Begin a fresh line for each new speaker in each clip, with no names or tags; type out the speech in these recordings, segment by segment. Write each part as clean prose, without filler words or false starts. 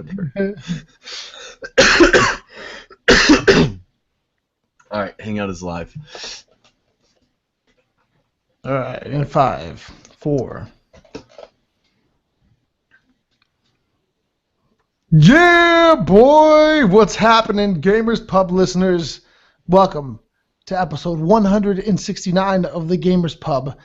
Whatever. All right, Hangout is live.
All right, in 5, 4. Yeah, boy! What's happening, Gamers Pub listeners? Welcome to episode 169 of the Gamers Pub.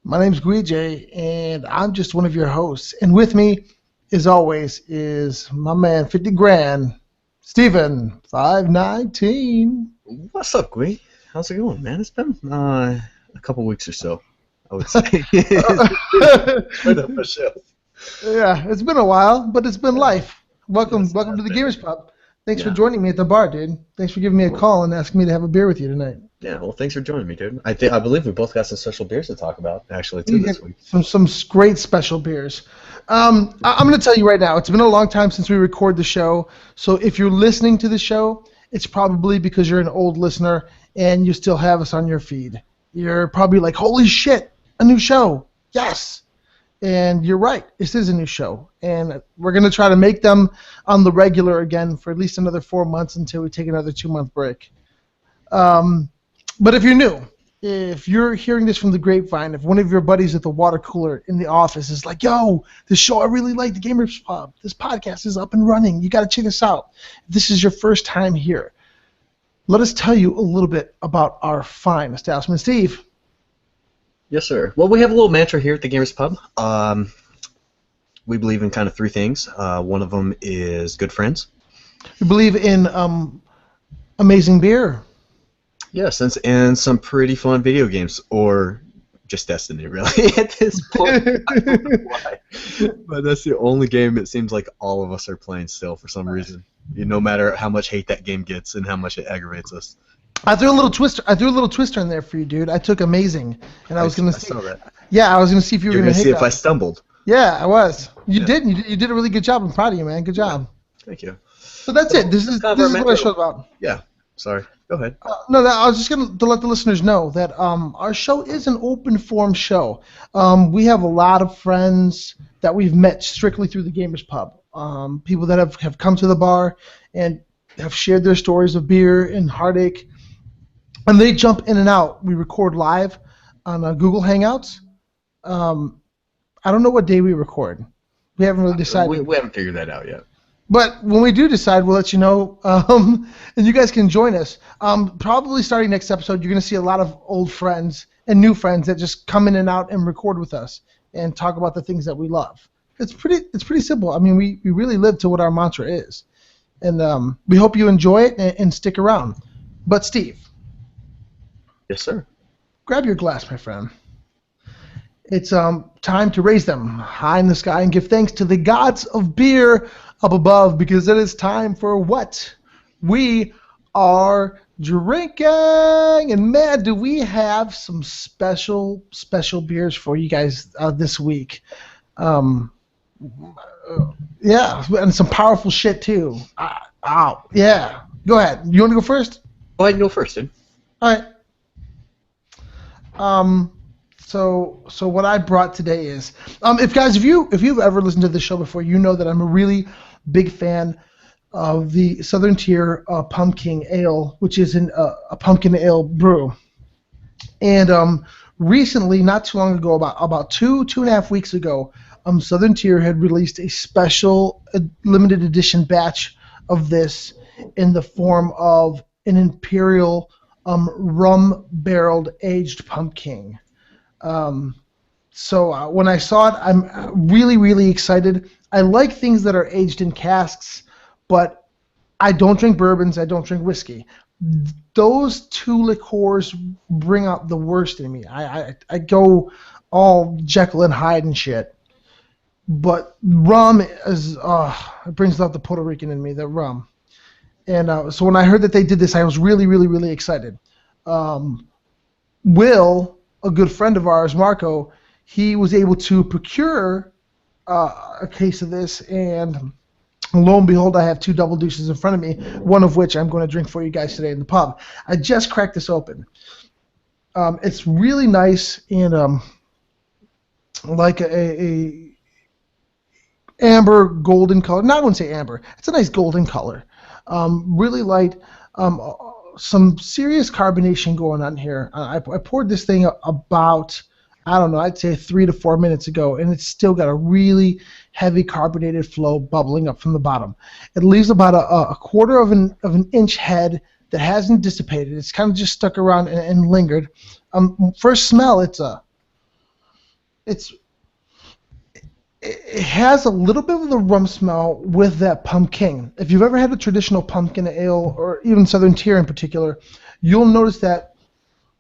My name's Guijay, and I'm just one of your hosts. And with me, as always, is my man, 50 grand, Steven, 519.
What's up, Gui? How's it going, man? It's been a couple weeks or so, I would say. Put up a show.
Yeah, it's been a while, but it's been life. Welcome to the Gamers Pub. Thanks for joining me at the bar, dude. Thanks for giving me a call and asking me to have a beer with you tonight.
Yeah, well, thanks for joining me, dude. I believe we both got some special beers to talk about, actually, too, this week.
Some great special beers. I'm going to tell you right now, it's been a long time since we recorded the show, so if you're listening to the show, it's probably because you're an old listener and you still have us on your feed. You're probably like, holy shit, a new show. Yes. And you're right, this is a new show, and we're going to try to make them on the regular again for at least another 4 months until we take another 2-month break. But if you're new, if you're hearing this from the grapevine, if one of your buddies at the water cooler in the office is like, yo, this show, I really like the Gamers Pub, this podcast is up and running, you got to check this out. If this is your first time here, let us tell you a little bit about our fine establishment. Steve.
Yes, sir. Well, we have a little mantra here at the Gamers Pub. We believe in kind of three things. One of them is good friends.
We believe in amazing beer.
Yes, and some pretty fun video games, or just Destiny, really, at this point. I don't know why. But that's the only game it seems like all of us are playing still for some reason. No matter how much hate that game gets and how much it aggravates us.
I threw a little twister in there for you, dude. I took amazing, and I was gonna see.
I saw that.
Yeah, I was gonna see if you were gonna
see if I stumbled.
Yeah, I was. You did. You did a really good job. I'm proud of you, man. Good job.
Thank you.
So that's it. This is what I showed about.
Yeah. Sorry. Go ahead.
I was just going to let the listeners know that our show is an open forum show. We have a lot of friends that we've met strictly through the Gamers Pub. People that have come to the bar and have shared their stories of beer and heartache. And they jump in and out. We record live on Google Hangouts. I don't know what day we record. We haven't really decided.
We haven't figured that out yet.
But when we do decide, we'll let you know, and you guys can join us. Probably starting next episode, you're going to see a lot of old friends and new friends that just come in and out and record with us and talk about the things that we love. It's pretty simple. I mean, we really live to what our mantra is, and we hope you enjoy it and stick around. But Steve.
Yes, sir.
Grab your glass, my friend. It's time to raise them high in the sky and give thanks to the gods of beer up above, because it is time for what we are drinking. And man, do we have some special beers for you guys this week. Yeah, and some powerful shit too. Yeah. Go ahead. You want to go first?
Go ahead and go first, dude.
All right. So what I brought today is, if you've ever listened to the show before, you know that I'm a really big fan of the Southern Tier Pumpkin Ale, which is a pumpkin ale brew. And recently, not too long ago, about 2.5 weeks ago, Southern Tier had released a special limited edition batch of this in the form of an Imperial rum barreled aged pumpkin. So when I saw it, I'm really, really excited. I like things that are aged in casks, but I don't drink bourbons. I don't drink whiskey. Those two liqueurs bring out the worst in me. I go all Jekyll and Hyde and shit. But rum is it brings out the Puerto Rican in me. The rum. And so when I heard that they did this, I was really, really, really excited. Will, a good friend of ours, Marco, he was able to procure a case of this, and lo and behold, I have 2 double deuces in front of me, one of which I'm going to drink for you guys today in the pub. I just cracked this open. It's really nice and like a amber golden color. No, I wouldn't say amber. It's a nice golden color. Really light. Some serious carbonation going on here. I poured this thing about, I don't know, I'd say 3 to 4 minutes ago, and it's still got a really heavy carbonated flow bubbling up from the bottom. It leaves about a quarter of an inch head that hasn't dissipated. It's kind of just stuck around and lingered. First smell, it has a little bit of the rum smell with that pumpkin. If you've ever had a traditional pumpkin ale, or even Southern Tier in particular, you'll notice that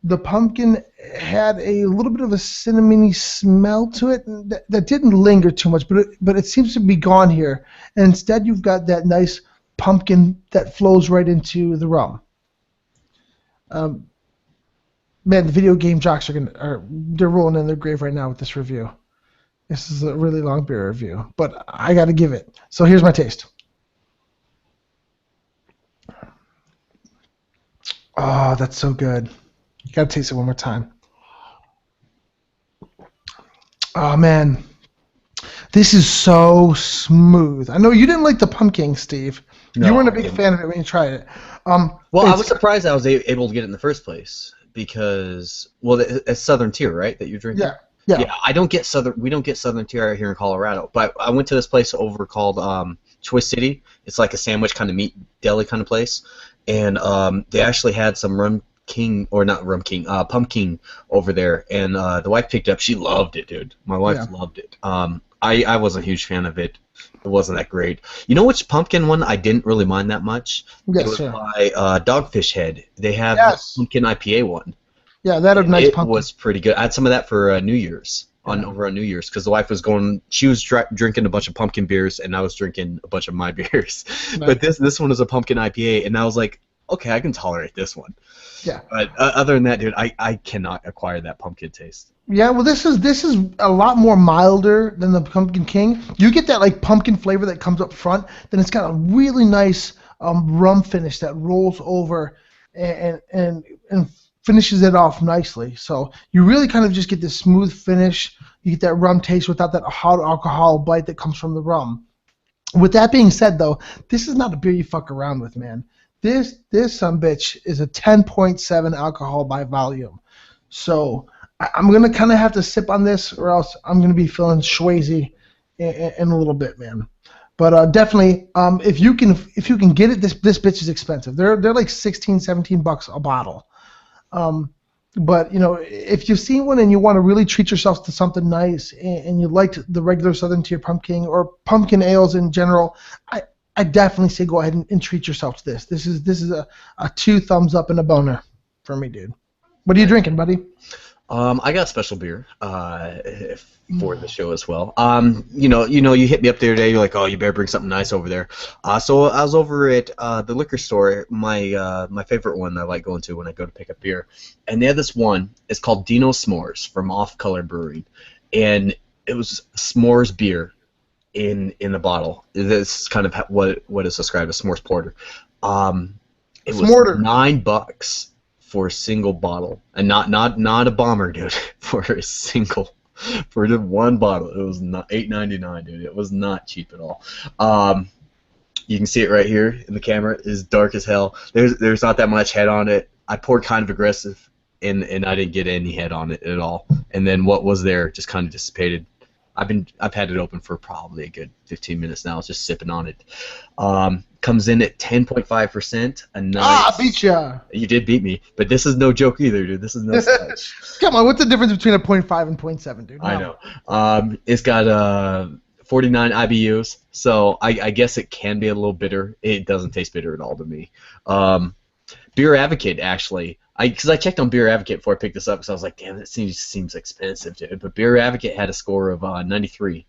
the pumpkin had a little bit of a cinnamony smell to it that didn't linger too much, but it seems to be gone here. And instead, you've got that nice pumpkin that flows right into the rum. Man, the video game jocks they're rolling in their grave right now with this review. This is a really long beer review, but I got to give it. So here's my taste. Oh, that's so good. You got to taste it one more time. Oh, man. This is so smooth. I know you didn't like the pumpkin, Steve.
No,
you weren't a big fan of it when you tried it.
Well, I was surprised I was able to get it in the first place because, well, it's Southern Tier, right, that you're drinking?
Yeah. Yeah,
I don't get we don't get Southern Tier out here in Colorado, but I went to this place over called Twist City. It's like a sandwich kind of meat deli kind of place, and they actually had some pumpkin over there, and the wife picked it up. She loved it, dude. My wife loved it. I wasn't a huge fan of it. It wasn't that great. You know which pumpkin one I didn't really mind that much?
Yes,
it was
sir.
by Dogfish Head. They have the pumpkin IPA one.
Yeah, that had nice pumpkin.
It was pretty good. I had some of that for New Year's, over on New Year's, because the wife was she was drinking a bunch of pumpkin beers, and I was drinking a bunch of my beers. Nice. But this one is a pumpkin IPA, and I was like, okay, I can tolerate this one.
Yeah.
But other than that, dude, I cannot acquire that pumpkin taste.
Yeah, well, this is a lot more milder than the Pumpkin King. You get that like pumpkin flavor that comes up front, then it's got a really nice rum finish that rolls over and finishes it off nicely. So you really kind of just get this smooth finish. You get that rum taste without that hot alcohol bite that comes from the rum. With that being said, though, this is not a beer you fuck around with, man. This sumbitch is a 10.7 alcohol by volume. So I'm going to kind of have to sip on this, or else I'm going to be feeling schwazy in a little bit, man. But definitely, if you can get it, this bitch is expensive. They're like $16-17 a bottle. But you know, if you've seen one and you want to really treat yourself to something nice, and you like the regular Southern Tier pumpkin or pumpkin ales in general, I definitely say go ahead and treat yourself to this. This is a 2 thumbs up and a boner for me, dude. What are you drinking, buddy?
I got a special beer for the show as well. You hit me up the other day. You're like, oh, you better bring something nice over there. So I was over at the liquor store, my favorite one that I like going to when I go to pick up beer, and they had this one. It's called Dino S'mores from Off Color Brewing, and it was s'mores beer in the bottle. This is kind of what is described as s'mores porter. It was $9 for a single bottle, and not a bomber, dude. For just one bottle, it was not $8.99, dude. It was not cheap at all. You can see it right here in the camera. It's dark as hell. There's not that much head on it. I poured kind of aggressive, and I didn't get any head on it at all. And then what was there just kind of dissipated. I've had it open for probably a good 15 minutes now. I was just sipping on it. Comes in at 10.5%. A nice.
I beat ya.
You did beat me, but this is no joke either, dude. This is no slouch.
Come on, what's the difference between a 0.5 and 0.7, dude? No.
I know. It's got 49 IBUs, so I guess it can be a little bitter. It doesn't taste bitter at all to me. Beer Advocate, actually. Because I checked on Beer Advocate before I picked this up, because I was like, damn, that seems expensive, dude. But Beer Advocate had a score of 93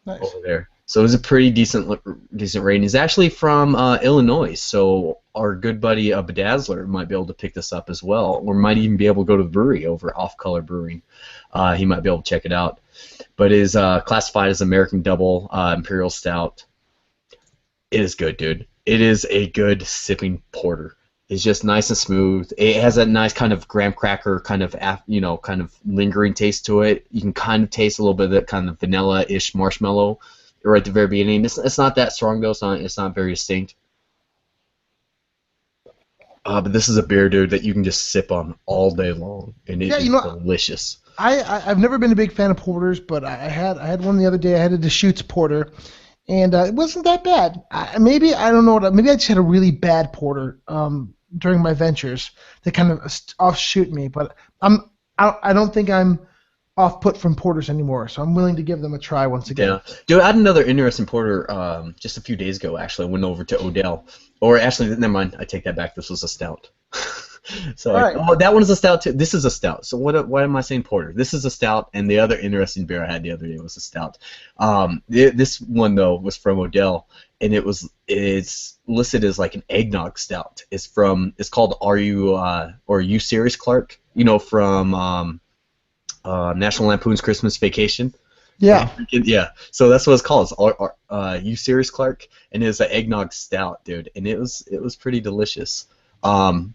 over there. So it was a pretty decent rating. It's actually from Illinois, so our good buddy Bedazzler might be able to pick this up as well, or might even be able to go to the brewery over Off Color Brewing. He might be able to check it out. But it is classified as American Double Imperial Stout. It is good, dude. It is a good sipping porter. It's just nice and smooth. It has that nice kind of graham cracker kind of lingering taste to it. You can kind of taste a little bit of that kind of vanilla-ish marshmallow right at the very beginning. It's not that strong though. It's not very distinct. But this is a beer, dude, that you can just sip on all day long, and it is delicious.
I've never been a big fan of porters, but I had one the other day. I had a Deschutes porter, and it wasn't that bad. Maybe I don't know maybe I just had a really bad porter during my ventures that kind of offshoot me. But I don't think I'm off put from porters anymore, so I'm willing to give them a try once again.
Yeah, dude, I had another interesting porter just a few days ago. Actually, I went over to Odell, or actually, never mind. I take that back. This was a stout. So that one is a stout too. This is a stout. So why am I saying porter? This is a stout, and the other interesting beer I had the other day was a stout. This one though was from Odell, and it's listed as like an eggnog stout. It's called You Serious Clark? You know, from National Lampoon's Christmas Vacation.
Yeah.
Yeah. So that's what it's called. It's You Serious Clark? And it's an eggnog stout, dude, and it was pretty delicious. I'm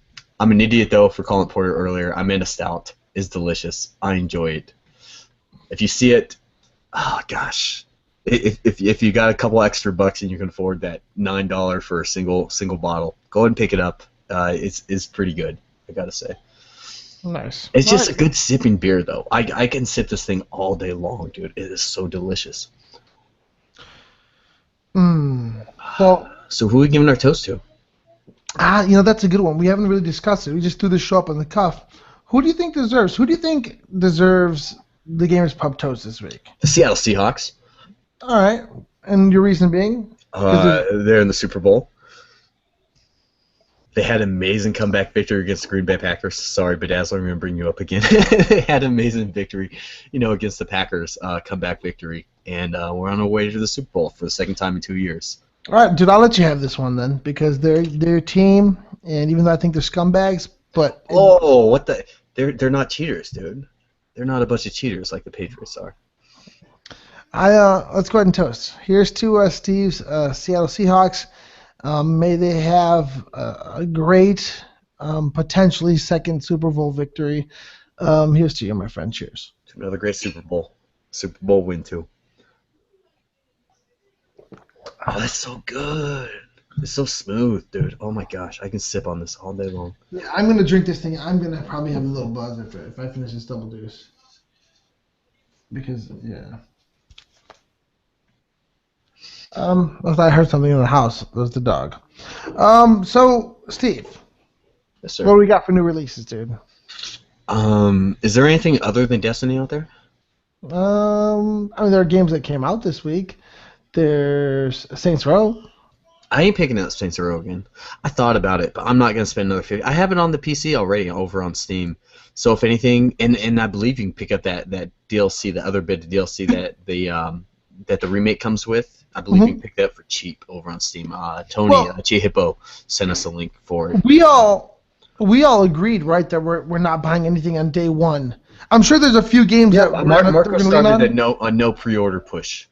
an idiot though for calling it porter earlier. I meant a stout. It's delicious. I enjoy it. If you see it, oh gosh, if you got a couple extra bucks and you can afford that $9 for a single bottle, go ahead and pick it up. It's pretty good, I gotta say.
Nice.
It's just a good sipping beer though. I can sip this thing all day long, dude. It is so delicious. So who are we giving our toast to?
That's a good one. We haven't really discussed it. We just threw this show up on the cuff. Who do you think deserves the Gamers Pub toast this week?
The Seattle Seahawks.
All right. And your reason being?
They're in the Super Bowl. They had an amazing comeback victory against the Green Bay Packers. Sorry, Bedazzler, I'm going to bring you up again. They had an amazing victory, against the Packers, comeback victory. And we're on our way to the Super Bowl for the second time in 2 years.
All right, dude, I'll let you have this one then, because they're a team, and even though I think they're scumbags, but
they're not cheaters, dude. They're not a bunch of cheaters like the Patriots are.
Let's go ahead and toast. Here's to Steve's Seattle Seahawks. May they have a great, potentially second Super Bowl victory. Here's to you, my friend. Cheers.
Another great Super Bowl win too. Oh, that's so good. It's so smooth, dude. Oh my gosh, I can sip on this all day long.
Yeah, I'm gonna drink this thing. I'm gonna probably have a little buzz if I finish this double deuce. Because I heard something in the house. It was the dog. So Steve.
Yes, sir.
What do we got for new releases, dude?
Is there anything other than Destiny out there?
There are games that came out this week. There's Saints Row.
I ain't picking up Saints Row again. I thought about it, but I'm not gonna spend another $50. I have it on the PC already over on Steam. So if anything, and I believe you can pick up that DLC, the other bit of DLC that the remake comes with. I believe you can pick that up for cheap over on Steam. Tony Chihippo sent us a link for it.
We all agreed, right, that we're not buying anything on day one. I'm sure there's a few games that
Marco started a no pre-order push.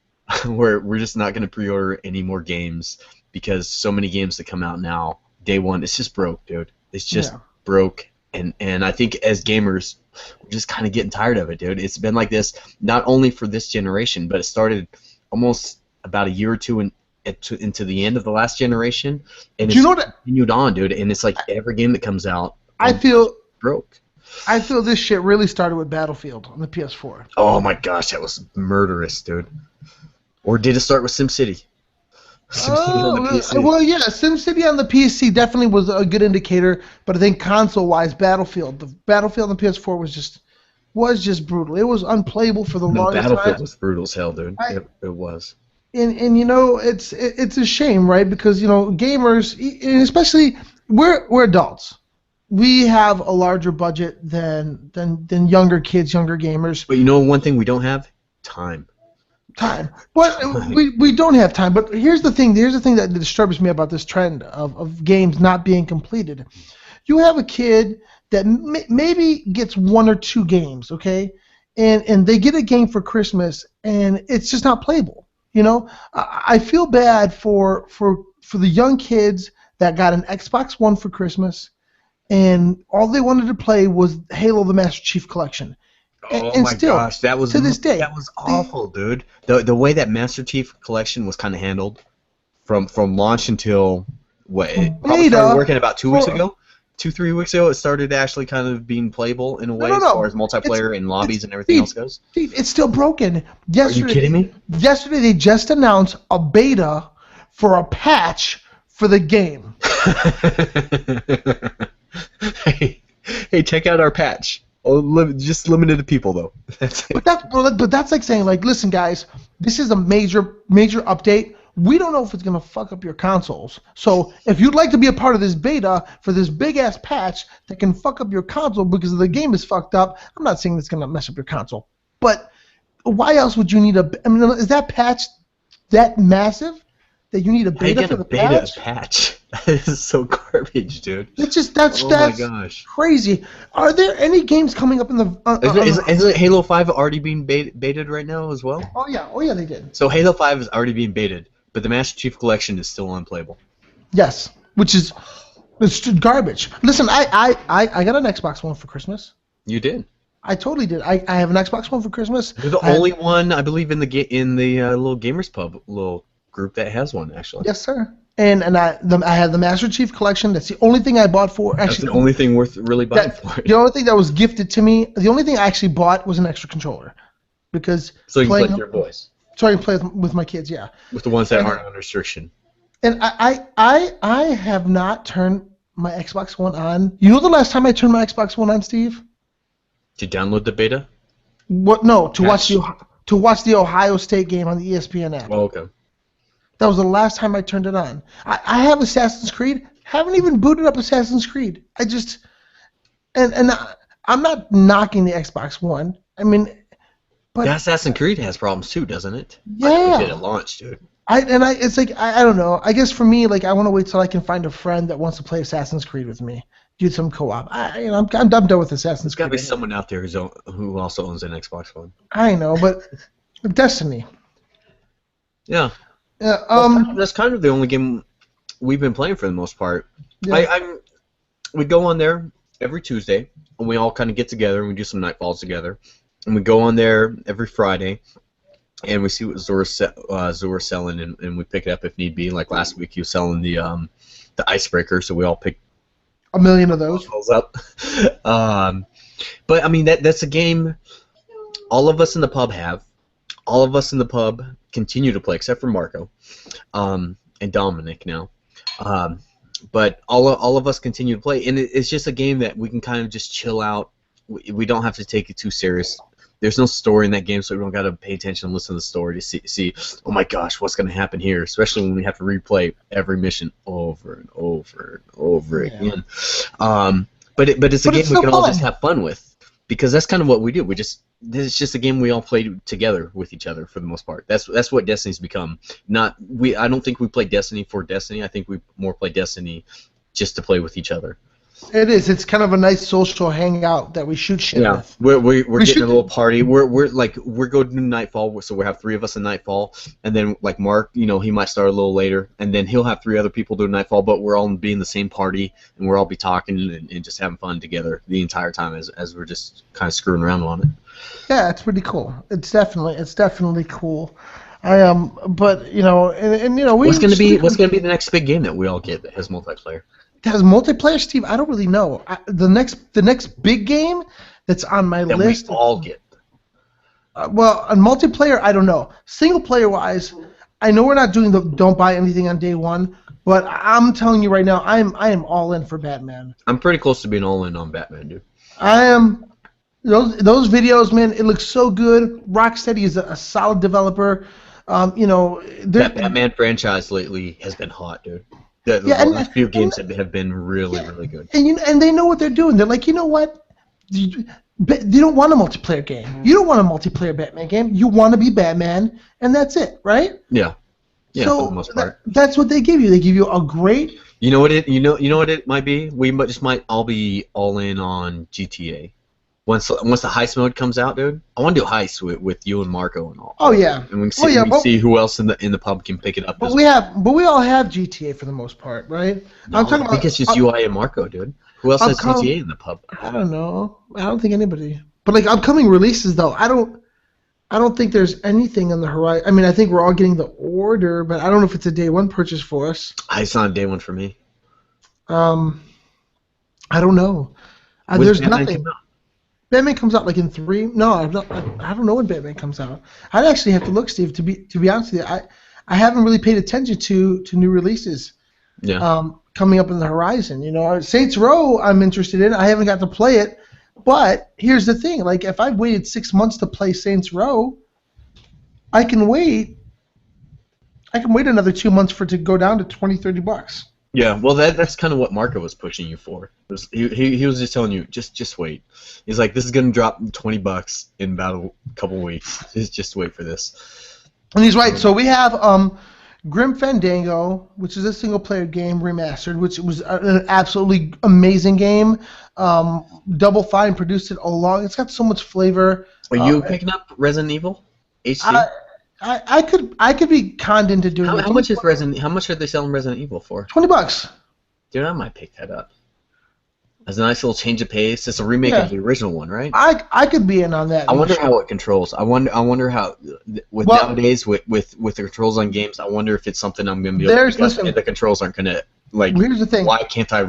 We're just not going to pre-order any more games because so many games that come out now, day one, it's just broke, dude. It's just broke, and I think as gamers, we're just kind of getting tired of it, dude. It's been like this not only for this generation, but it started almost about a year or two into the end of the last generation, and it's continued on, dude. And it's like every game that comes out,
I feel
broke.
I feel this shit really started with Battlefield on the PS4.
Oh my gosh, that was murderous, dude. Or did it start with SimCity? SimCity on the PC.
Well, yeah, SimCity on the PC definitely was a good indicator, but I think console-wise, the Battlefield on the PS4 was just brutal. It was unplayable for the longest time.
Battlefield was brutal as hell, dude. It was.
And it's a shame, right? Because gamers, and especially we're adults. We have a larger budget than younger kids, younger gamers.
But one thing we don't have? Time.
But we don't have time. But here's the thing. Here's the thing that disturbs me about this trend of games not being completed. You have a kid that maybe gets one or two games, okay, and they get a game for Christmas and it's just not playable. I feel bad for the young kids that got an Xbox One for Christmas, and all they wanted to play was Halo: The Master Chief Collection.
Oh
and
my
still,
gosh, that was
to this day,
that was awful, dude. The way that Master Chief Collection was kind of handled from launch until what it probably started
beta
working about 2 weeks
for
ago, 3 weeks ago. It started actually kind of being playable in a way as far as multiplayer and lobbies and everything else goes.
Steve, it's still broken.
Are you kidding me?
Yesterday they just announced a beta for a patch for the game.
Hey, check out our patch. Oh, just limited to people though. That's it.
But that's like saying, like, listen, guys, this is a major update. We don't know if it's gonna fuck up your consoles. So if you'd like to be a part of this beta for this big ass patch that can fuck up your console because the game is fucked up, I'm not saying it's gonna mess up your console, but why else would you need I mean, is that patch that massive that you need a beta for the
patch? That is so garbage, dude.
It's just that's
my gosh,
crazy. Are there any games coming up in the?
Isn't Halo 5 already being baited right now as well?
Oh yeah, they did.
So Halo 5 is already being baited, but the Master Chief Collection is still unplayable.
Yes, which is it's garbage. Listen, I got an Xbox One for Christmas.
You did.
I totally did. I have an Xbox One for Christmas.
You're the only one, I believe, in the little Gamers Pub little group that has one, actually.
Yes, sir. And I have the Master Chief Collection. That's the only thing I bought for. Actually,
that's the only thing worth really buying for it.
The only thing that was gifted to me. The only thing I actually bought was an extra controller, because
so you can play with your boys.
So I can play with my kids. Yeah.
With the ones that aren't under restriction.
And I have not turned my Xbox One on. You know the last time I turned my Xbox One on, Steve?
Did you download the beta?
What? No, to watch the Ohio State game on the ESPN app.
Oh, okay.
That was the last time I turned it on. I have Assassin's Creed. Haven't even booted up Assassin's Creed. I just and I'm not knocking the Xbox One. I mean, but
the Assassin's Creed has problems too, doesn't it?
Yeah.
I did at launch, dude.
It's like I don't know. I guess for me, like, I want to wait till I can find a friend that wants to play Assassin's Creed with me. Do some co-op. I'm done with Assassin's Creed.
There's got to be someone out there who also owns an Xbox One.
I know, but Destiny.
Yeah.
Yeah.
That's kind of the only game we've been playing for the most part.
Yeah.
We go on there every Tuesday, and we all kind of get together and we do some Nightfalls together. And we go on there every Friday, and we see what Zora's selling, and we pick it up if need be. Like last week, he was selling the Icebreaker, so we all picked
1 million of those
up. But I mean, that's a game all of us in the pub have. All of us in the pub continue to play, except for Marco and Dominic now. But all of us continue to play, and it's just a game that we can kind of just chill out. We don't have to take it too serious. There's no story in that game, so we don't got to pay attention and listen to the story to see, oh my gosh, what's going to happen here, especially when we have to replay every mission over and over and over again. But it's a game we can all just have fun with, because that's kind of what we do. It's just a game we all play together with each other for the most part. That's what Destiny's become. I don't think we play Destiny for Destiny. I think we more play Destiny just to play with each other.
It is. It's kind of a nice social hangout that we shoot shit with.
We're getting a little party. We're going to Nightfall, so we have 3 of us in Nightfall, and then like Mark, he might start a little later, and then he'll have 3 other people doing Nightfall, but we're all being the same party, and we'll all be talking and just having fun together the entire time as we're just kind of screwing around on it.
Yeah, it's pretty cool. It's definitely cool. But what's
gonna be the next big game that we all get that has multiplayer?
That has multiplayer, Steve? I don't really know. The next big game that's on my list.
We all get.
Well, on multiplayer, I don't know. Single player wise, I know we're not doing the don't buy anything on day one, but I'm telling you right now, I am all in for Batman.
I'm pretty close to being all in on Batman, dude.
I am. Those videos, man, it looks so good. Rocksteady is a solid developer.
That Batman franchise lately has been hot, dude. The last few games have been really, really good.
And they know what they're doing. They're like, you know what? You don't want a multiplayer game. You don't want a multiplayer Batman game. You want to be Batman, and that's it, right?
Yeah. Yeah,
so
for the most part.
That's what they give you. They give you a great.
You know what it might be? We might all be all in on GTA. Once the heist mode comes out, dude, I want to do heist with you and Marco and all.
Oh yeah.
And we can see who else in the pub can pick it up.
But we all have GTA for the most part, right?
No, I'm talking it's just UI and Marco, dude. Who else has GTA in the pub?
I don't know. I don't think anybody. But like upcoming releases though, I don't think there's anything on the horizon. I mean, I think we're all getting the order, but I don't know if it's a day one purchase for us.
It's not a day one for me.
I don't know. There's nothing. Batman comes out like in 3. No, I don't know when Batman comes out. I'd actually have to look, Steve. To be honest with you, I haven't really paid attention to new releases.
Yeah.
Coming up in the horizon. You know, Saints Row I'm interested in. I haven't got to play it, but here's the thing: like if I've waited 6 months to play Saints Row, I can wait another 2 months for it to go down to $20-$30.
Yeah, well, that's kind of what Marco was pushing you for. He was just telling you, just wait. He's like, this is gonna drop $20 in about a couple weeks. Just wait for this.
And he's right. So we have Grim Fandango, which is a single-player game remastered, which was an absolutely amazing game. Double Fine produced it along. It's got so much flavor.
Are you picking up Resident Evil HD?
I could be conned into doing it.
How much is How much are they selling Resident Evil for?
$20.
Dude, I might pick that up. As a nice little change of pace. It's a remake of the original one, right?
I could be in on that.
I wonder how it controls. I wonder how nowadays with the controls on games. I wonder if it's something I'm gonna be able to pick up, and the controls aren't gonna like.
Here's the thing.
Why can't I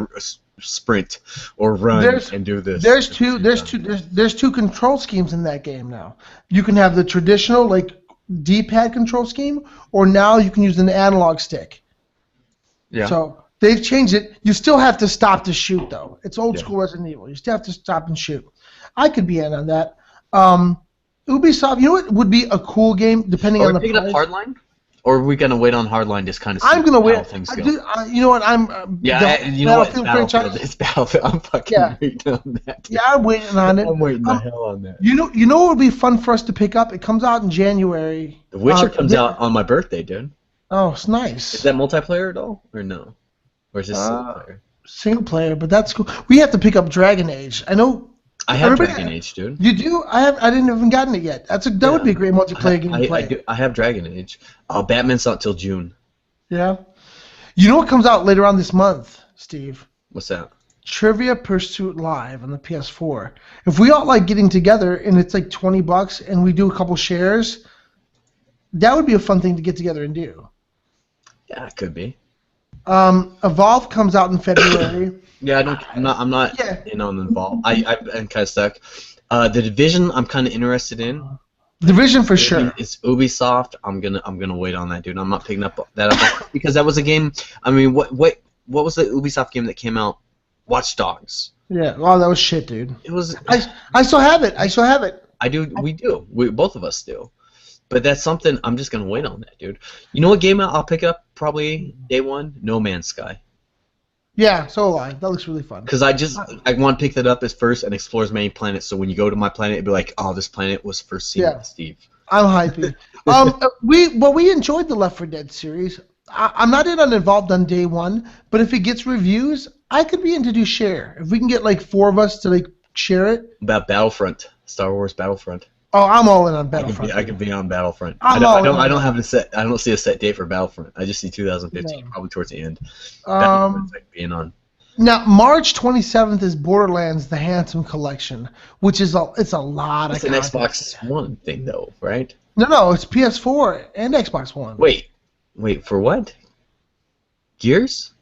sprint or run and do this?
There's two control schemes in that game now. You can have the traditional like D-pad control scheme, or now you can use an analog stick. Yeah. So they've changed it. You still have to stop to shoot, though. It's old school Resident Evil. You still have to stop and shoot. I could be in on that. Ubisoft, you know what would be a cool game, depending on the price?
Are we picking up Hardline? Or are we going to wait on Hardline just kind of see
I'm gonna wait.
how things go?
You know what?
You know what? Battlefield. It's Battlefield. I'm fucking waiting on that.
Yeah, I'm waiting on it.
I'm waiting the hell on that.
You know what would be fun for us to pick up? It comes out in January.
The Witcher comes out on my birthday, dude.
Oh, it's nice.
Is that multiplayer at all? Or no? Or is this single player?
Single player, but that's cool. We have to pick up Dragon Age. I know.
I have Dragon Age, dude.
You do? I didn't even gotten it yet. That would be a great multiplayer game to play.
I have Dragon Age. Oh, Batman's not till June.
Yeah. You know what comes out later on this month, Steve?
What's that?
Trivia Pursuit Live on the PS4. If we all like getting together and it's like $20 and we do a couple shares, that would be a fun thing to get together and do.
Yeah, it could be.
Evolve comes out in February.
Yeah, I'm not in on Evolve. I'm kind of stuck. The Division I'm kind of interested in.
Division for sure.
It's Ubisoft. I'm gonna wait on that, dude. I'm not picking up that up because that was a game. I mean, what was the Ubisoft game that came out? Watch Dogs.
Yeah. Oh, that was shit, dude.
It was.
I still have it.
I do. We do. Both of us do. But that's something I'm just gonna wait on that, dude. You know what game I'll pick up probably day one? No Man's Sky.
Yeah, so will I. That looks really fun.
Because I want to pick that up as first and explore as many planets. So when you go to my planet, it'd be like, oh, this planet was first seen by Steve.
I'm hypey. We enjoyed the Left 4 Dead series. I'm not in on Involved on day one, but if it gets reviews, I could be into do share. If we can get like 4 of us to like share it.
About Battlefront, Star Wars Battlefront.
Oh, I'm all in on Battlefront.
I could be on Battlefront. I don't see a set date for Battlefront. I just see 2015, probably towards the end. Battlefront's like being on.
Now, March 27th is Borderlands: The Handsome Collection, which is it's a lot of.
It's an Xbox One thing, though, right?
No, it's PS4 and Xbox One.
Wait, for what? Gears?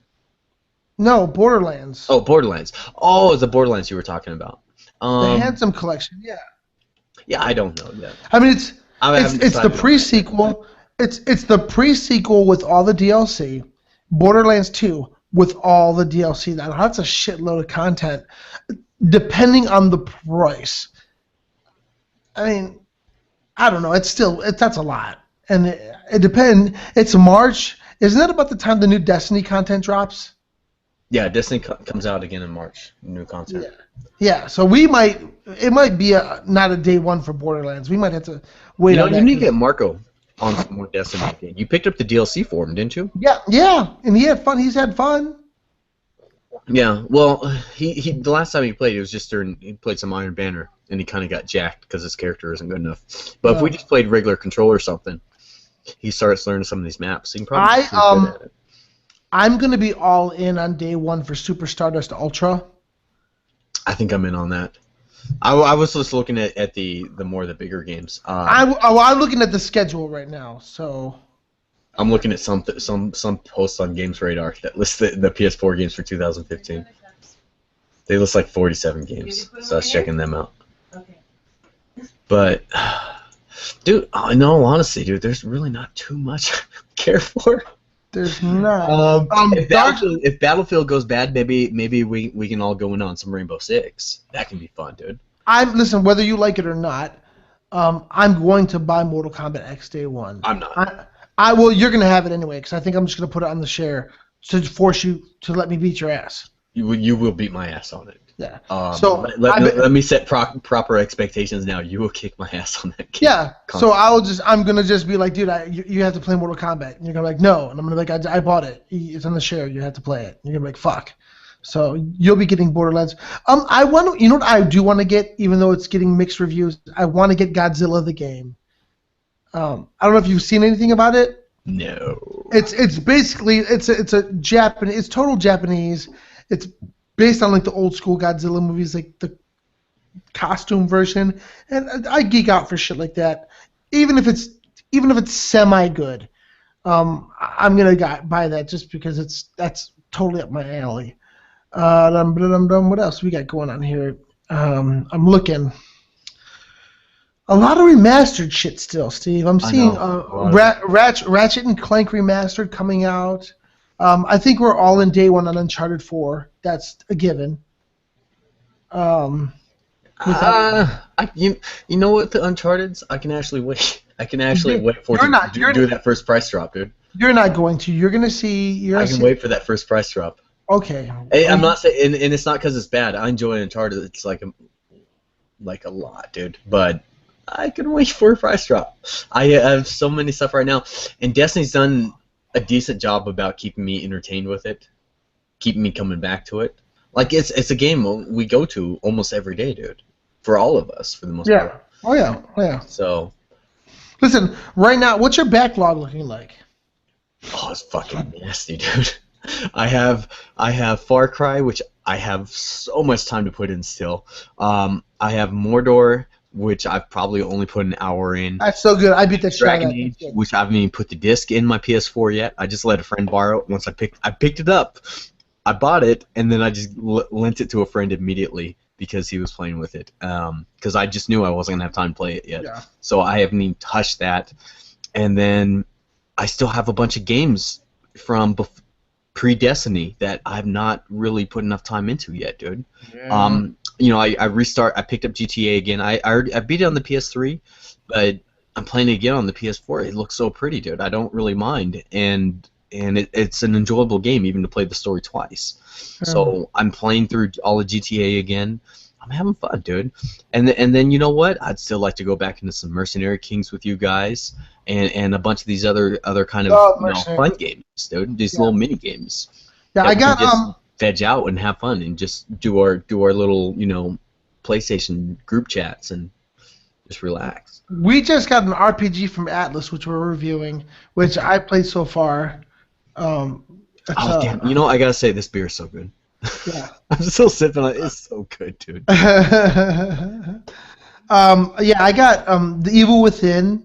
No, Borderlands.
Oh, Borderlands. Oh, it's the Borderlands you were talking about.
The Handsome Collection, yeah.
Yeah, I don't know yet.
I mean, it's the pre-sequel. It's the pre-sequel with all the DLC. Borderlands 2 with all the DLC. Now that's a shitload of content, depending on the price. I mean, I don't know. That's a lot, and it depends. It's March. Isn't that about the time the new Destiny content drops?
Yeah, Destiny comes out again in March. New content.
Yeah. So it might be not a day one for Borderlands. We might have to wait.
You need to get Marco on some more Destiny. You picked up the DLC for him, didn't you?
Yeah, and he had fun. He's had fun.
Yeah. Well, he the last time he played, it was just he played some Iron Banner, and he kind of got jacked because his character isn't good enough. But if we just played regular control or something, he starts learning some of these maps. He can probably be good at it.
I'm going to be all in on day one for Super Stardust Ultra.
I think I'm in on that. I was just looking at the bigger games.
I'm looking at the schedule right now, so.
I'm looking at some posts on Games Radar that list the PS4 games for 2015. They list like 47 games, so I was checking them out.
Okay.
But, dude, in all honesty, dude, there's really not too much I care for.
There's not.
If Battlefield goes bad, maybe we can all go in on some Rainbow Six. That can be fun, dude.
Listen, whether you like it or not, I'm going to buy Mortal Kombat X Day 1.
I'm not.
Well, you're going to have it anyway, because I think I'm just going to put it on the share to force you to let me beat your ass.
You will beat my ass on it.
Yeah.
So let me set proper expectations now. You will kick my ass on that game.
Yeah. So I'm gonna just be like, dude, you have to play Mortal Kombat. And you're gonna be like, no, and I'm gonna be like, I bought it. It's on the share. You have to play it. And you're gonna be like, fuck. So you'll be getting Borderlands. You know what I do want to get, even though it's getting mixed reviews. I want to get Godzilla the game. I don't know if you've seen anything about it.
No.
It's basically it's a Japanese. It's total Japanese. It's based on like the old school Godzilla movies, like the costume version, and I geek out for shit like that. Even if it's semi good, I'm gonna buy that just because that's totally up my alley. What else we got going on here? I'm looking. A lot of remastered shit still, Steve. I'm seeing Ratchet and Clank remastered coming out. I think we're all in day one on Uncharted 4. That's a given.
You know what, the Uncharted's, I can actually wait. I can actually wait for it to do that first price drop, dude.
You're not going to. You're gonna see.
I can wait for that first price drop.
Okay.
I'm not saying, and it's not because it's bad. I enjoy Uncharted. It's like a lot, dude. But I can wait for a price drop. I have so many stuff right now, and Destiny's done a decent job about keeping me entertained with it, keeping me coming back to it. Like it's a game we go to almost every day, dude. For all of us, for the most part.
Oh yeah.
So,
listen, right now, what's your backlog looking like?
Oh, it's fucking nasty, dude. I have Far Cry, which I have so much time to put in still. I have Mordor, which I've probably only put an hour in.
That's so good. I beat that shit out of
Dragon Age, which I haven't even put the disc in my PS4 yet. I just let a friend borrow it. Once I picked it up, I bought it, and then I just lent it to a friend immediately because he was playing with it. Because I just knew I wasn't going to have time to play it yet.
Yeah.
So I haven't even touched that. And then I still have a bunch of games from pre-Destiny that I've not really put enough time into yet, dude. Yeah. I picked up GTA again. I beat it on the PS3, but I'm playing it again on the PS4. It looks so pretty, dude. I don't really mind, and it's an enjoyable game even to play the story twice. So I'm playing through all of GTA again. I'm having fun, dude. And then you know what? I'd still like to go back into some Mercenary Kings with you guys, and a bunch of these other kind of fun games, dude. These little mini games.
Yeah, I got
veg out and have fun and just do our little PlayStation group chats and just relax.
We just got an RPG from Atlas, which we're reviewing, which I played so far.
Damn! I gotta say, this beer is so good.
Yeah.
I'm still sipping on it. It's so good, dude.
I got The Evil Within.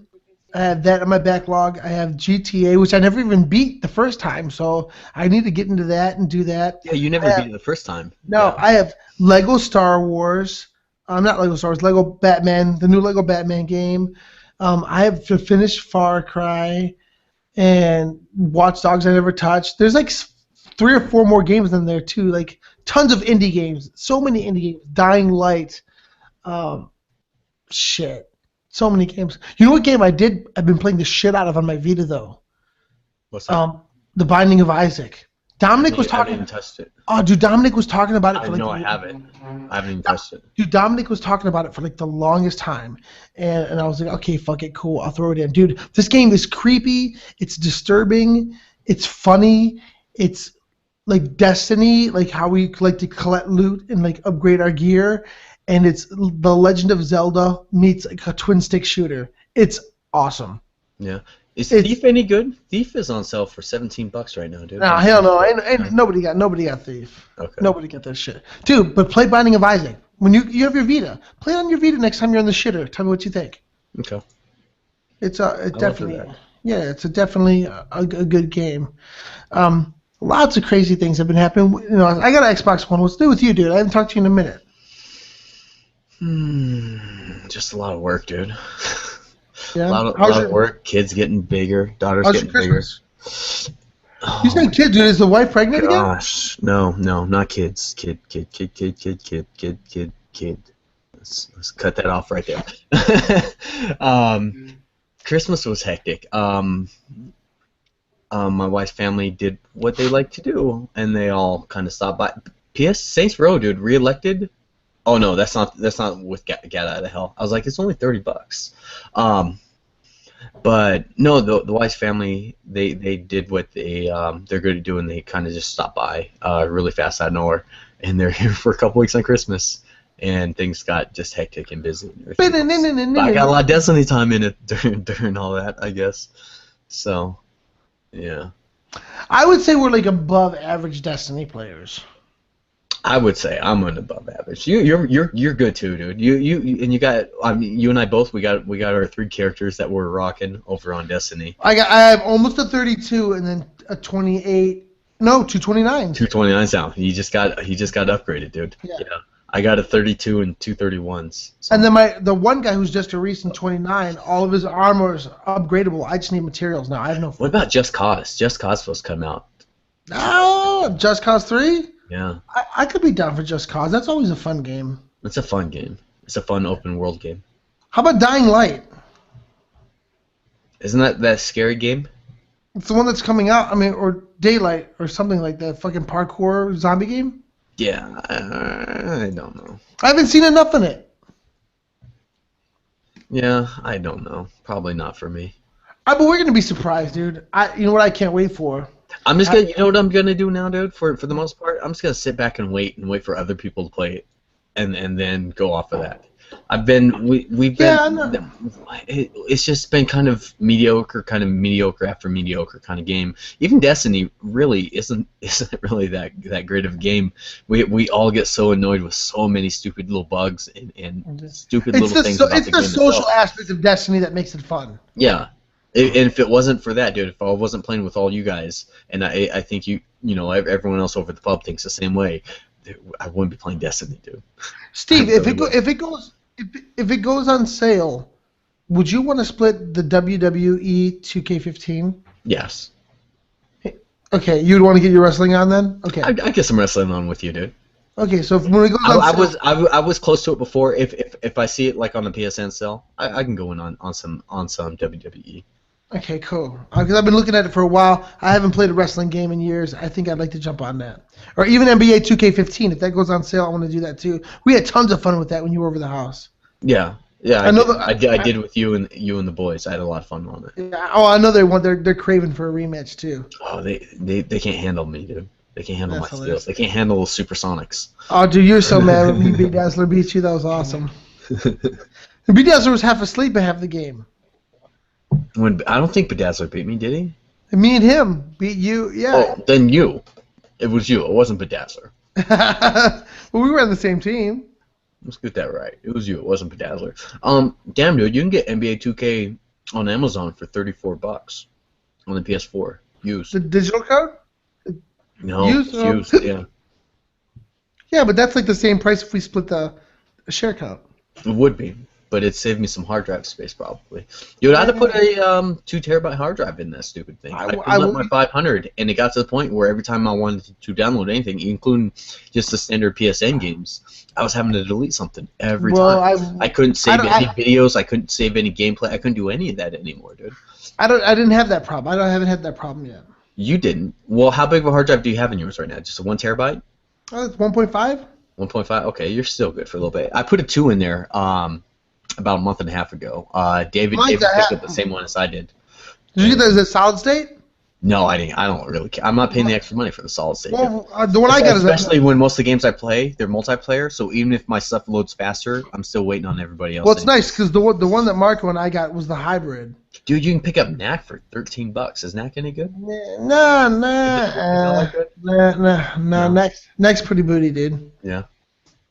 I have that in my backlog. I have GTA, which I never even beat the first time, so I need to get into that and do that.
Yeah, you never beat it the first time.
No,
yeah.
I have Lego Star Wars. Not Lego Star Wars, Lego Batman, the new Lego Batman game. I have to finish Far Cry and Watch Dogs I never touched. There's like 3 or 4 more games in there too, like tons of indie games. So many indie games. Dying Light. Shit. So many games. You know what game I've been playing the shit out of on my Vita though?
What's that?
The Binding of Isaac. Dominic was talking.
I haven't touched it.
Oh, dude, Dominic was talking about it for
I haven't. I haven't even touched it.
Dude, Dominic was talking about it for like the longest time, and I was like, okay, fuck it, cool, I'll throw it in. Dude, this game is creepy. It's disturbing. It's funny. It's like Destiny, like how we like to collect loot and like upgrade our gear. And it's The Legend of Zelda meets like a twin stick shooter. It's awesome.
Yeah. Is Thief any good? Thief is on sale for $17 right now, dude.
Nah, hell no. Ain't nobody got Thief.
Okay.
Nobody got that shit. Dude, but play Binding of Isaac. When you have your Vita, play it on your Vita next time you're on the shitter. Tell me what you think.
Okay.
It's
definitely
definitely a good game. Lots of crazy things have been happening. You know, I got an Xbox One. What's new with you, dude? I haven't talked to you in a minute.
Just a lot of work, dude.
Yeah.
A lot of work. Kids getting bigger. Daughters getting bigger.
You said kid, dude. Is the wife pregnant again?
Gosh, no, not kids. Kid. Let's cut that off right there. Christmas was hectic. My wife's family did what they like to do, and they all kind of stopped by. P.S. Saints Row, dude, reelected. Oh no, that's not with Get Out of Hell. I was like, it's only $30. But no, the wife's family they did what they're good at doing. They kind of just stopped by really fast out of nowhere, and they're here for a couple weeks on Christmas, and things got just hectic and busy. But I got a lot of Destiny time in it during all that, I guess. So, yeah.
I would say we're like above average Destiny players.
I would say I'm an above average. You're good too, dude. You got. I mean, you and I both. We got our 3 characters that we're rocking over on Destiny.
I have almost a 32 and then a 28. No, 229.
229 sound. He just got upgraded, dude. Yeah. I got a 32 and 231s. So.
And then the one guy who's just a recent 29, all of his armor is upgradable. I just need materials now. I have no.
What about Just Cause? Just Cause supposed to come out.
No, Just Cause 3.
Yeah.
I could be down for Just Cause. That's always a fun game.
It's a fun game. It's a fun open world game.
How about Dying Light?
Isn't that scary game?
It's the one that's coming out. I mean, or Daylight or something like that. Fucking parkour zombie game.
Yeah, I don't know.
I haven't seen enough in it.
Yeah, I don't know. Probably not for me.
But we're gonna be surprised, dude. You know what I can't wait for?
I'm just gonna. You know what I'm gonna do now, dude? For the most part, I'm just gonna sit back and wait for other people to play it, and then go off of that. We've been. Yeah, it's just been kind of mediocre after mediocre kind of game. Even Destiny really isn't really that great of a game. We all get so annoyed with so many stupid little bugs and stupid little things.
It's the social aspect of Destiny that makes it fun.
Yeah. And if it wasn't for that, dude, if I wasn't playing with all you guys, and I think you know everyone else over the pub thinks the same way, I wouldn't be playing Destiny, dude.
Steve, if it goes on sale, would you want to split the WWE 2K15?
Yes.
Okay, you'd want to get your wrestling on then? Okay.
I get some wrestling on with you, dude.
Okay, so when it goes on
sale, I was close to it before. If I see it like on the PSN sale, I can go in on some WWE.
Okay, cool. Because I've been looking at it for a while. I haven't played a wrestling game in years. I think I'd like to jump on that. Or even NBA 2K15. If that goes on sale, I want to do that too. We had tons of fun with that when you were over the house.
Yeah. I did with you and the boys. I had a lot of fun on it.
Yeah. Oh, I know they're craving for a rematch too.
Oh, they can't handle me, dude. They can't handle my skills. They can't handle the Supersonics.
Oh, dude, you're so mad when me Beat Dazzler beat you. That was awesome. Beat Dazzler was half asleep at half the game.
I don't think Bedazzler beat me, did he?
Me and him beat you, yeah.
Oh, then you. It was you. It wasn't Bedazzler.
Well, we were on the same team.
Let's get that right. It was you. It wasn't Bedazzler. Damn, dude, you can get NBA 2K on Amazon for $34 on the PS4. Used.
The digital code?
No, used, yeah.
Yeah, but that's like the same price if we split the share count.
It would be. But it saved me some hard drive space, probably. Dude, I had to put a 2 terabyte hard drive in that stupid thing. I filled up my 500, and it got to the point where every time I wanted to download anything, including just the standard PSN games, I was having to delete something every time. I couldn't save any videos. I couldn't save any gameplay. I couldn't do any of that anymore, dude.
I didn't have that problem. I haven't had that problem yet.
You didn't? Well, how big of a hard drive do you have in yours right now? Just a 1 terabyte?
It's 1.5.
1.5? Okay, you're still good for a little bit. I put a 2 in there. About a month and a half ago. David picked up the same one as I did.
Did you get that as a solid state?
No, I didn't. I don't really care. I'm not paying the extra money for the solid state.
Well, the one I got is
especially when most of the games I play, they're multiplayer. So even if my stuff loads faster, I'm still waiting on everybody else.
Well, it's nice because the one that Marco and I got was the hybrid.
Dude, you can pick up Knack for $13. Is Knack any good?
No. Next pretty booty, dude.
Yeah.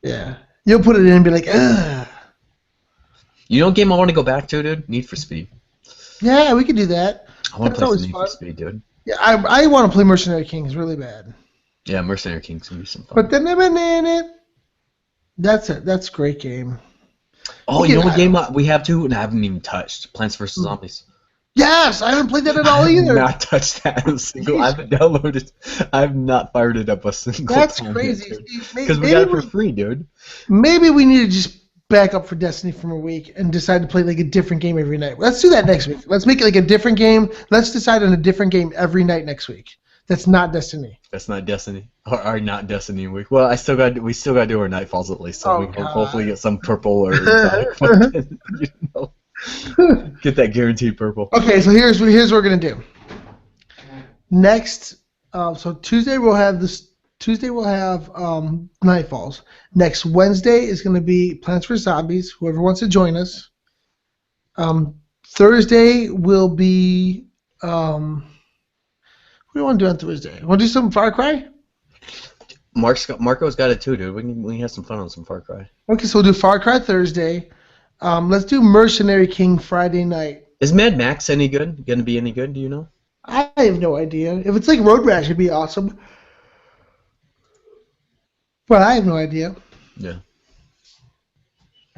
Yeah. You'll put it in and be like, ugh.
You know what game I want to go back to, dude? Need for Speed.
Yeah, we could do that.
I want to
That's
play
always
some Need
fun.
for Speed, dude.
Yeah, I want to play Mercenary Kings really bad.
Yeah, Mercenary King's gonna be some fun.
But then that's it. That's a great game.
Oh, you know what game we have too, and I haven't even touched? Plants vs Zombies.
Yes, I haven't played that at all
I
either.
have not touched that in a single. I haven't downloaded. I have not fired it up a single
That's
time.
crazy.
Because we got it for free, dude.
Maybe we need to just back up for Destiny from a week and decide to play like a different game every night. Let's do that next week. Let's make it like a different game. Let's decide on a different game every night next week. That's not Destiny.
That's not Destiny, or not Destiny week. Well, we still got to do our Nightfalls at least, so we can hopefully get some purple or you know, get that guaranteed purple.
Okay, so here's what we're gonna do. Next, so Tuesday we'll have Nightfalls. Next Wednesday is gonna be Plants vs Zombies. Whoever wants to join us. Thursday will be what do you want to do on Thursday? Want to do some Far Cry?
Marco's got it too, dude. We can have some fun on some Far Cry.
Okay, so we'll do Far Cry Thursday. Let's do Mercenary King Friday night.
Is Mad Max any good? Gonna be any good? Do you know?
I have no idea. If it's like Road Rash, it'd be awesome. But I have no idea.
Yeah.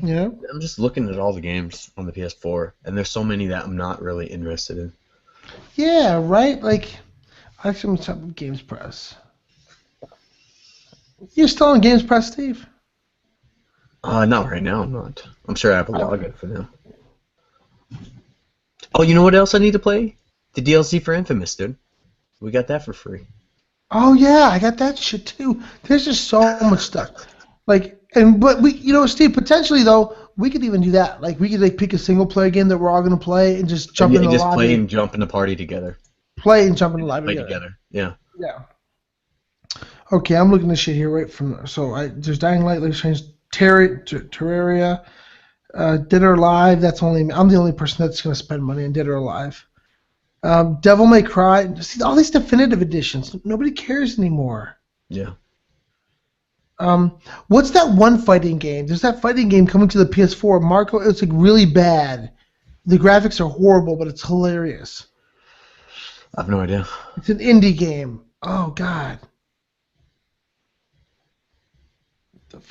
Yeah.
I'm just looking at all the games on the PS4, and there's so many that I'm not really interested in.
Yeah, right? Like, actually, I'm talking Games Press. You're still on Games Press, Steve?
Not right now, I'm not. I'm sure I have a login for now. Oh, you know what else I need to play? The DLC for Infamous, dude. We got that for free.
Oh, yeah, I got that shit, too. There's just so much stuff. Like, but we, Steve, potentially, though, we could even do that. Like, we could, like, pick a single-player game that we're all going to play and just jump in the lobby.
Just play and jump in the party together.
Play and jump in the lobby
Play together. Yeah.
Yeah. Okay, I'm looking at shit here right from. So there's Dying Light, Life Strange, Terraria, Dead or Alive. I'm the only person that's gonna spend money on Dead or Alive. Devil May Cry. See all these definitive editions. Nobody cares anymore.
Yeah.
What's that one fighting game? There's that fighting game coming to the PS4. Marco, it's like really bad. The graphics are horrible, but it's hilarious.
I have no idea.
It's an indie game. Oh God.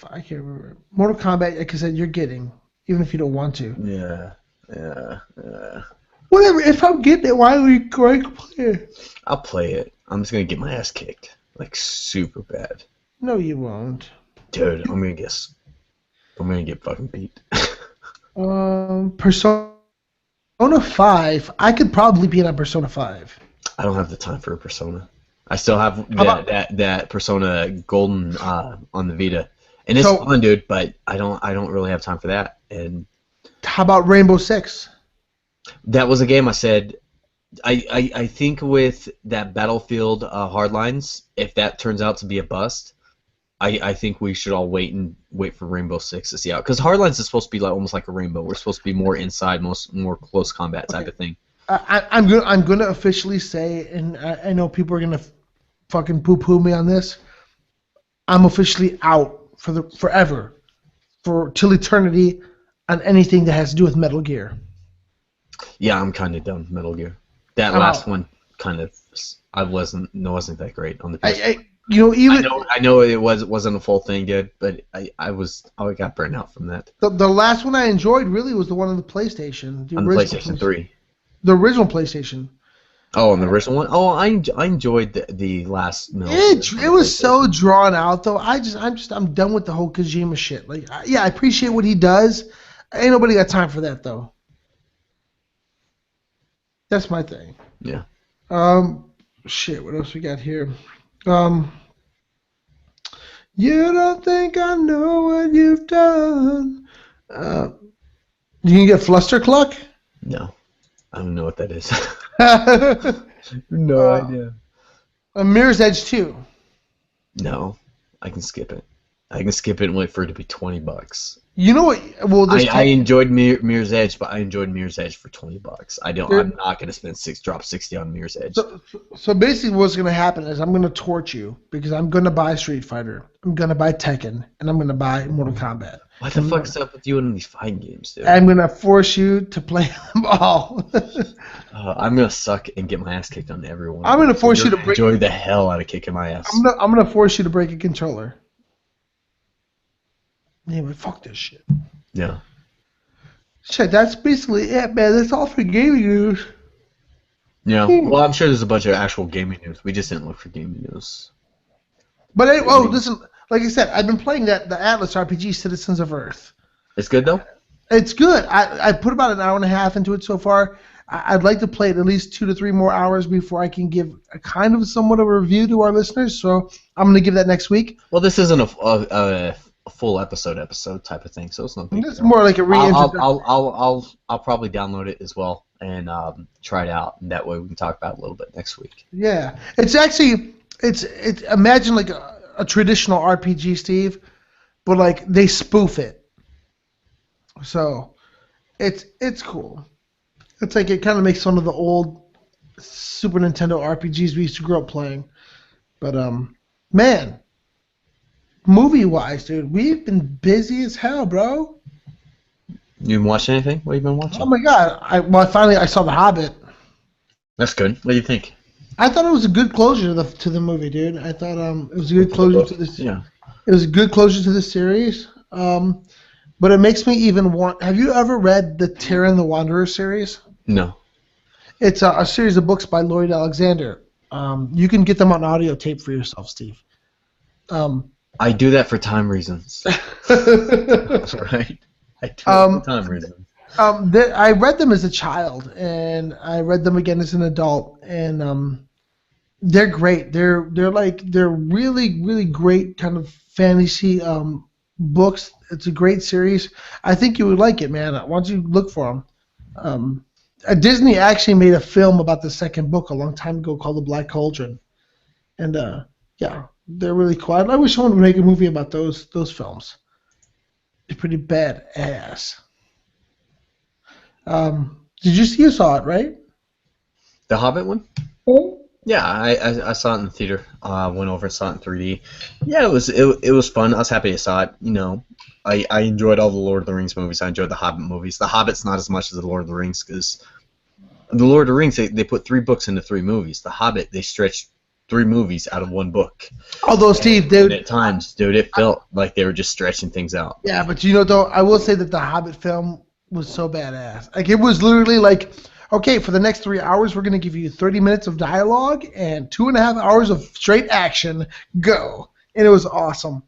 I can't remember. Mortal Kombat, like I said, you're getting, even if you don't want to.
Yeah.
Whatever. If I'm getting it, why are we going to play it?
I'll play it. I'm just gonna get my ass kicked, like super bad.
No, you won't.
Dude, I'm gonna get fucking beat.
Persona 5. I could probably beat on Persona 5.
I don't have the time for a Persona. I still have that Persona Golden on the Vita, and it's fun, dude. But I don't really have time for that. And
how about Rainbow Six?
That was a game I said. I think with that Battlefield Hardlines, if that turns out to be a bust, I think we should all wait for Rainbow Six to see out, because Hardlines is supposed to be like almost like a Rainbow. We're supposed to be more inside, more close combat type of thing.
I'm gonna officially say, and I know people are gonna fucking poo-poo me on this. I'm officially out forever, till eternity, on anything that has to do with Metal Gear.
Yeah, I'm kind of done with Metal Gear. That last one kind of wasn't that great on the PS4. I know it wasn't a full thing, dude, but I got burnt out from that.
The last one I enjoyed really was the one on the PlayStation.
On the PlayStation 3.
The original PlayStation.
Oh, and the original one. Oh, I enjoyed the last.
It was so drawn out, though. I'm done with the whole Kojima shit. Like, I appreciate what he does. Ain't nobody got time for that, though. That's my thing.
Yeah.
Shit. What else we got here? You don't think I know what you've done. You can get Flustercluck?
No. I don't know what that is. No idea.
Mirror's Edge 2.
No. I can skip it. I can skip it and wait for it to be $20.
You know what? Well,
I enjoyed Mirror's Edge, but I enjoyed Mirror's Edge for $20. I'm not gonna drop 60 on Mirror's Edge.
So basically, what's gonna happen is I'm gonna torch you because I'm gonna buy Street Fighter, I'm gonna buy Tekken, and I'm gonna buy Mortal Kombat.
What the fuck's up with you in these fighting games, dude?
I'm gonna force you to play them all.
I'm gonna suck and get my ass kicked on everyone.
I'm gonna force you to
enjoy the hell out of kicking my ass.
I'm gonna force you to break a controller. Anyway, fuck this shit.
Yeah.
Shit, that's basically it, man. That's all for gaming news.
Yeah. Well, I'm sure there's a bunch of actual gaming news. We just didn't look for gaming news.
But listen, like I said, I've been playing the Atlas RPG, Citizens of Earth.
It's good though.
It's good. I put about an hour and a half into it so far. I'd like to play it at least 2 to 3 more hours before I can give a kind of somewhat of a review to our listeners. So I'm going to give that next week.
Well, this isn't a full episode type of thing, so it's not.
It's more like a reintroduction.
I'll probably download it as well and try it out, and that way we can talk about it a little bit next week.
Yeah, it's actually it's imagine like a traditional RPG, Steve, but like they spoof it. So it's cool. It's like it kind of makes one of the old Super Nintendo RPGs we used to grow up playing. But man, movie-wise, dude, we've been busy as hell, bro.
You been watching anything? What have you been watching?
Oh my god! I saw The Hobbit.
That's good. What do you think?
I thought it was a good closure to the movie, dude. I thought it was a good closure to this.
Yeah.
It was a good closure to the series. But it makes me even want. Have you ever read the Tyrion the Wanderer series?
No.
It's a series of books by Lloyd Alexander. You can get them on audio tape for yourself, Steve.
I do that for time reasons. Right? I do it for time reasons.
I read them as a child, and I read them again as an adult, and they're great. They're really, really great kind of fantasy books. It's a great series. I think you would like it, man. Why don't you look for them? Disney actually made a film about the second book a long time ago called The Black Cauldron, and yeah, they're really cool. I wish someone would make a movie about those films. They're pretty badass. You saw it, right?
The Hobbit one?
Oh.
Yeah, I saw it in the theater. Went over and saw it in 3D. Yeah, it was fun. I was happy I saw it. You know, I enjoyed all the Lord of the Rings movies. I enjoyed the Hobbit movies. The Hobbit's not as much as the Lord of the Rings because the Lord of the Rings they put 3 books into 3 movies. The Hobbit they stretched 3 movies out of 1 book.
Although Steve, dude,
and at times, dude, it felt like they were just stretching things out.
Yeah, but you know, though, I will say that the Hobbit film was so badass. Like it was literally like, okay, for the next 3 hours, we're gonna give you 30 minutes of dialogue and 2.5 hours of straight action. Go, and it was awesome.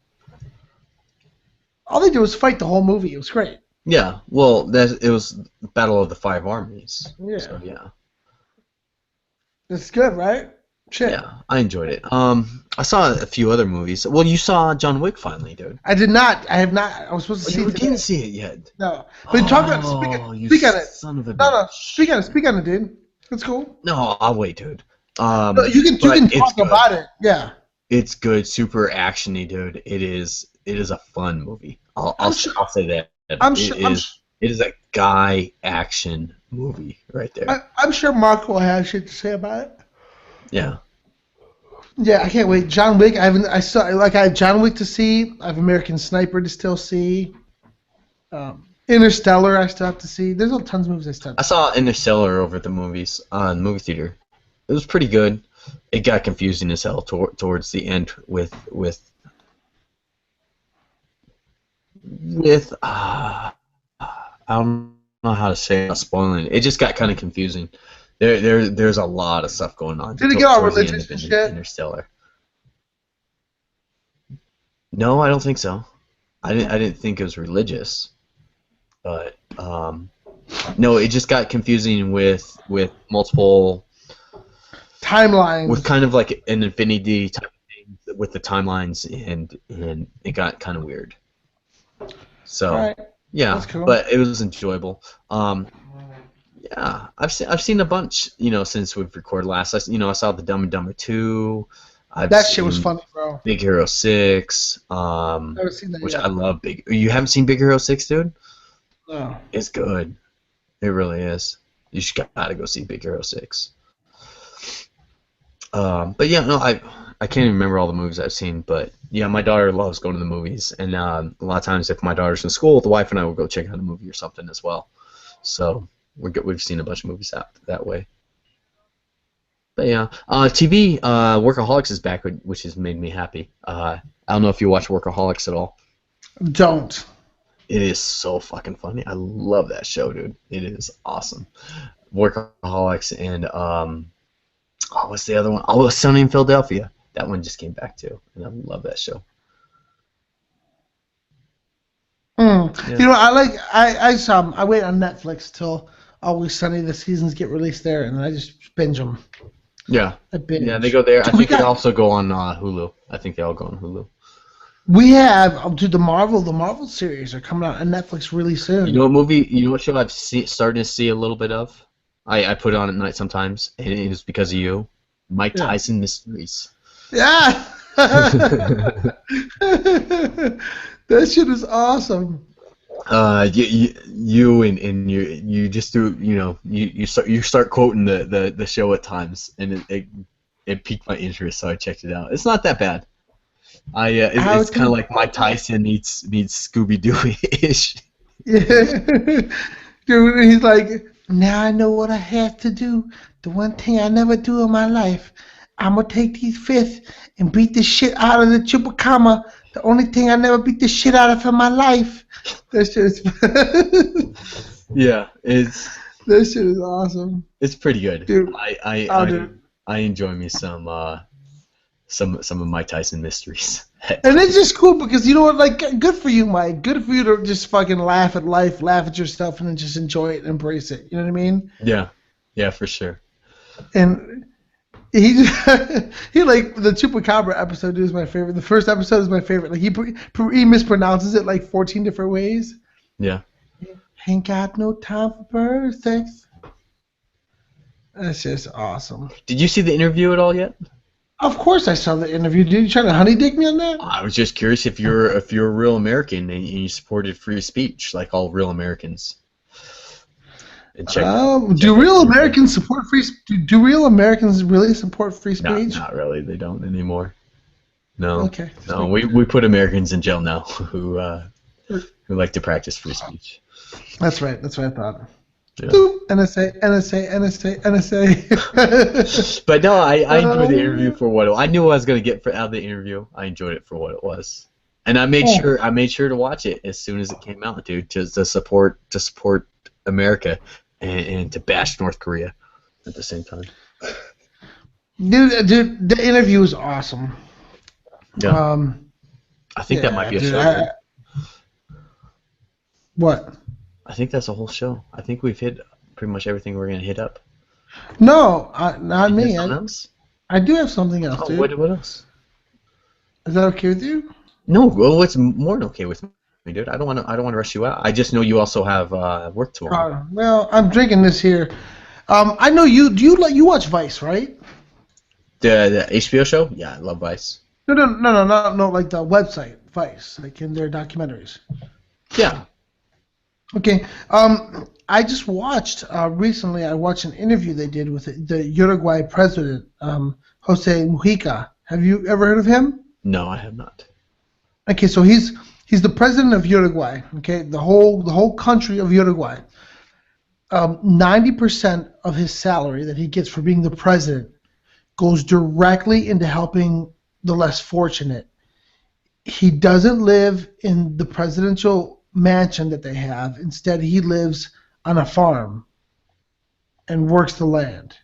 All they did was fight the whole movie. It was great.
Yeah, well, it was Battle of the 5 Armies.
Yeah.
So, yeah.
It's good, right? Shit.
Yeah, I enjoyed it. I saw a few other movies. Well, you saw John Wick finally, dude.
I did not. I have not. I was supposed to see it.
You
today.
didn't see it yet.
No. But talk about speak on it.
Son of a
No, speak on it, dude. That's cool.
No, I'll wait, dude.
No, you can talk about it. Yeah.
It's good, super actiony, dude. It is a fun movie. I'll say that. It is a guy action movie right there.
I'm sure Mark will have shit to say about it.
Yeah.
Yeah, I can't wait. John Wick. I have John Wick to see. I have American Sniper to still see. Interstellar I still have to see. There's tons of movies I still have to see.
I saw Interstellar over at the movies on movie theater. It was pretty good. It got confusing as hell towards the end with I don't know how to say it without spoiling it. It just got kind of confusing. There's a lot of stuff going on.
Did it get all religious and shit?
Interstellar. No, I don't think so. I didn't think it was religious, but no, it just got confusing with multiple
timelines.
With kind of like an infinity type of thing with the timelines, and it got kind of weird. So
right.
Yeah,
cool.
But it was enjoyable. Yeah, I've seen a bunch, since we've recorded last. I saw the Dumb and Dumber 2.
That shit was funny, bro.
Big Hero 6,
Never seen that
which
yet.
I love. You haven't seen Big Hero 6, dude?
No.
It's good. It really is. You should gotta go see Big Hero 6. But yeah, no, I can't even remember all the movies I've seen, but yeah, my daughter loves going to the movies, and a lot of times if my daughter's in school, the wife and I will go check out a movie or something as well. So we've seen a bunch of movies that way. But yeah, TV, Workaholics is back, which has made me happy. I don't know if you watch Workaholics at all.
Don't.
It is so fucking funny. I love that show, dude. It is awesome. Workaholics and what's the other one? Oh, Sunny in Philadelphia. That one just came back too, and I love that show.
Yeah. You know,
I
wait on Netflix till Always Sunny the seasons get released there, and I just binge them.
Yeah.
I binge.
Yeah, they go there. I think they also go on Hulu. I think they all go on Hulu.
We have the Marvel series are coming out on Netflix really soon.
You know what show I've started to see a little bit of? I put it on at night sometimes, and it is because of you. Mike Tyson Mysteries.
Yeah. That shit is awesome.
You just do, you start quoting the show at times, and it piqued my interest, so I checked it out. It's not that bad. It's kind of like Mike Tyson meets Scooby Doo ish.
Yeah. Dude, he's like, now I know what I have to do. The one thing I never do in my life, I'm gonna take these fists and beat the shit out of the Chupacabra. The only thing I never beat the shit out of in my life. That shit is.
Yeah,
that shit is awesome.
It's pretty good.
Dude,
I enjoy me some of Mike Tyson Mysteries.
And it's just cool because you know what, like, good for you, Mike. Good for you to just fucking laugh at life, laugh at yourself, and then just enjoy it and embrace it. You know what I mean?
Yeah, for sure.
And he like the Chupacabra episode is my favorite. The first episode is my favorite. Like he mispronounces it like 14 different ways.
Yeah.
Ain't got no time for bird sex. That's just awesome.
Did you see the interview at all yet?
Of course I saw the interview. Did you try to honey dick me on that?
I was just curious if you're a real American and you supported free speech like all real Americans.
Do real Americans support free? Do real Americans really support free speech?
Not really. They don't anymore. No.
Okay.
No, we put Americans in jail now who like to practice free speech.
That's right. That's what I thought.
Yeah.
NSA.
But no, I enjoyed the interview for what I knew what I was gonna get out of the interview. I enjoyed it for what it was, and I made sure to watch it as soon as it came out, dude, to support America and to bash North Korea at the same time.
Dude, the interview was awesome.
Yeah. I think that might be a show.
What?
I think that's a whole show. I think we've hit pretty much everything we're gonna hit up.
No, not me.
Else?
I do have something else, dude.
What else?
Is that okay with you?
No, well, it's more than okay with me, dude. I don't want to rush you out. I just know you also have work tomorrow.
Well, I'm drinking this here. I know you. Do you watch Vice, right?
The HBO show? Yeah, I love Vice.
No, like the website Vice, like in their documentaries.
Yeah.
Okay. I just watched recently. I watched an interview they did with the Uruguay president, Jose Mujica. Have you ever heard of him?
No, I have not.
Okay, so he's the president of Uruguay. Okay, the whole country of Uruguay. 90% of his salary that he gets for being the president goes directly into helping the less fortunate. He doesn't live in the presidential mansion that they have. Instead, he lives on a farm and works the land.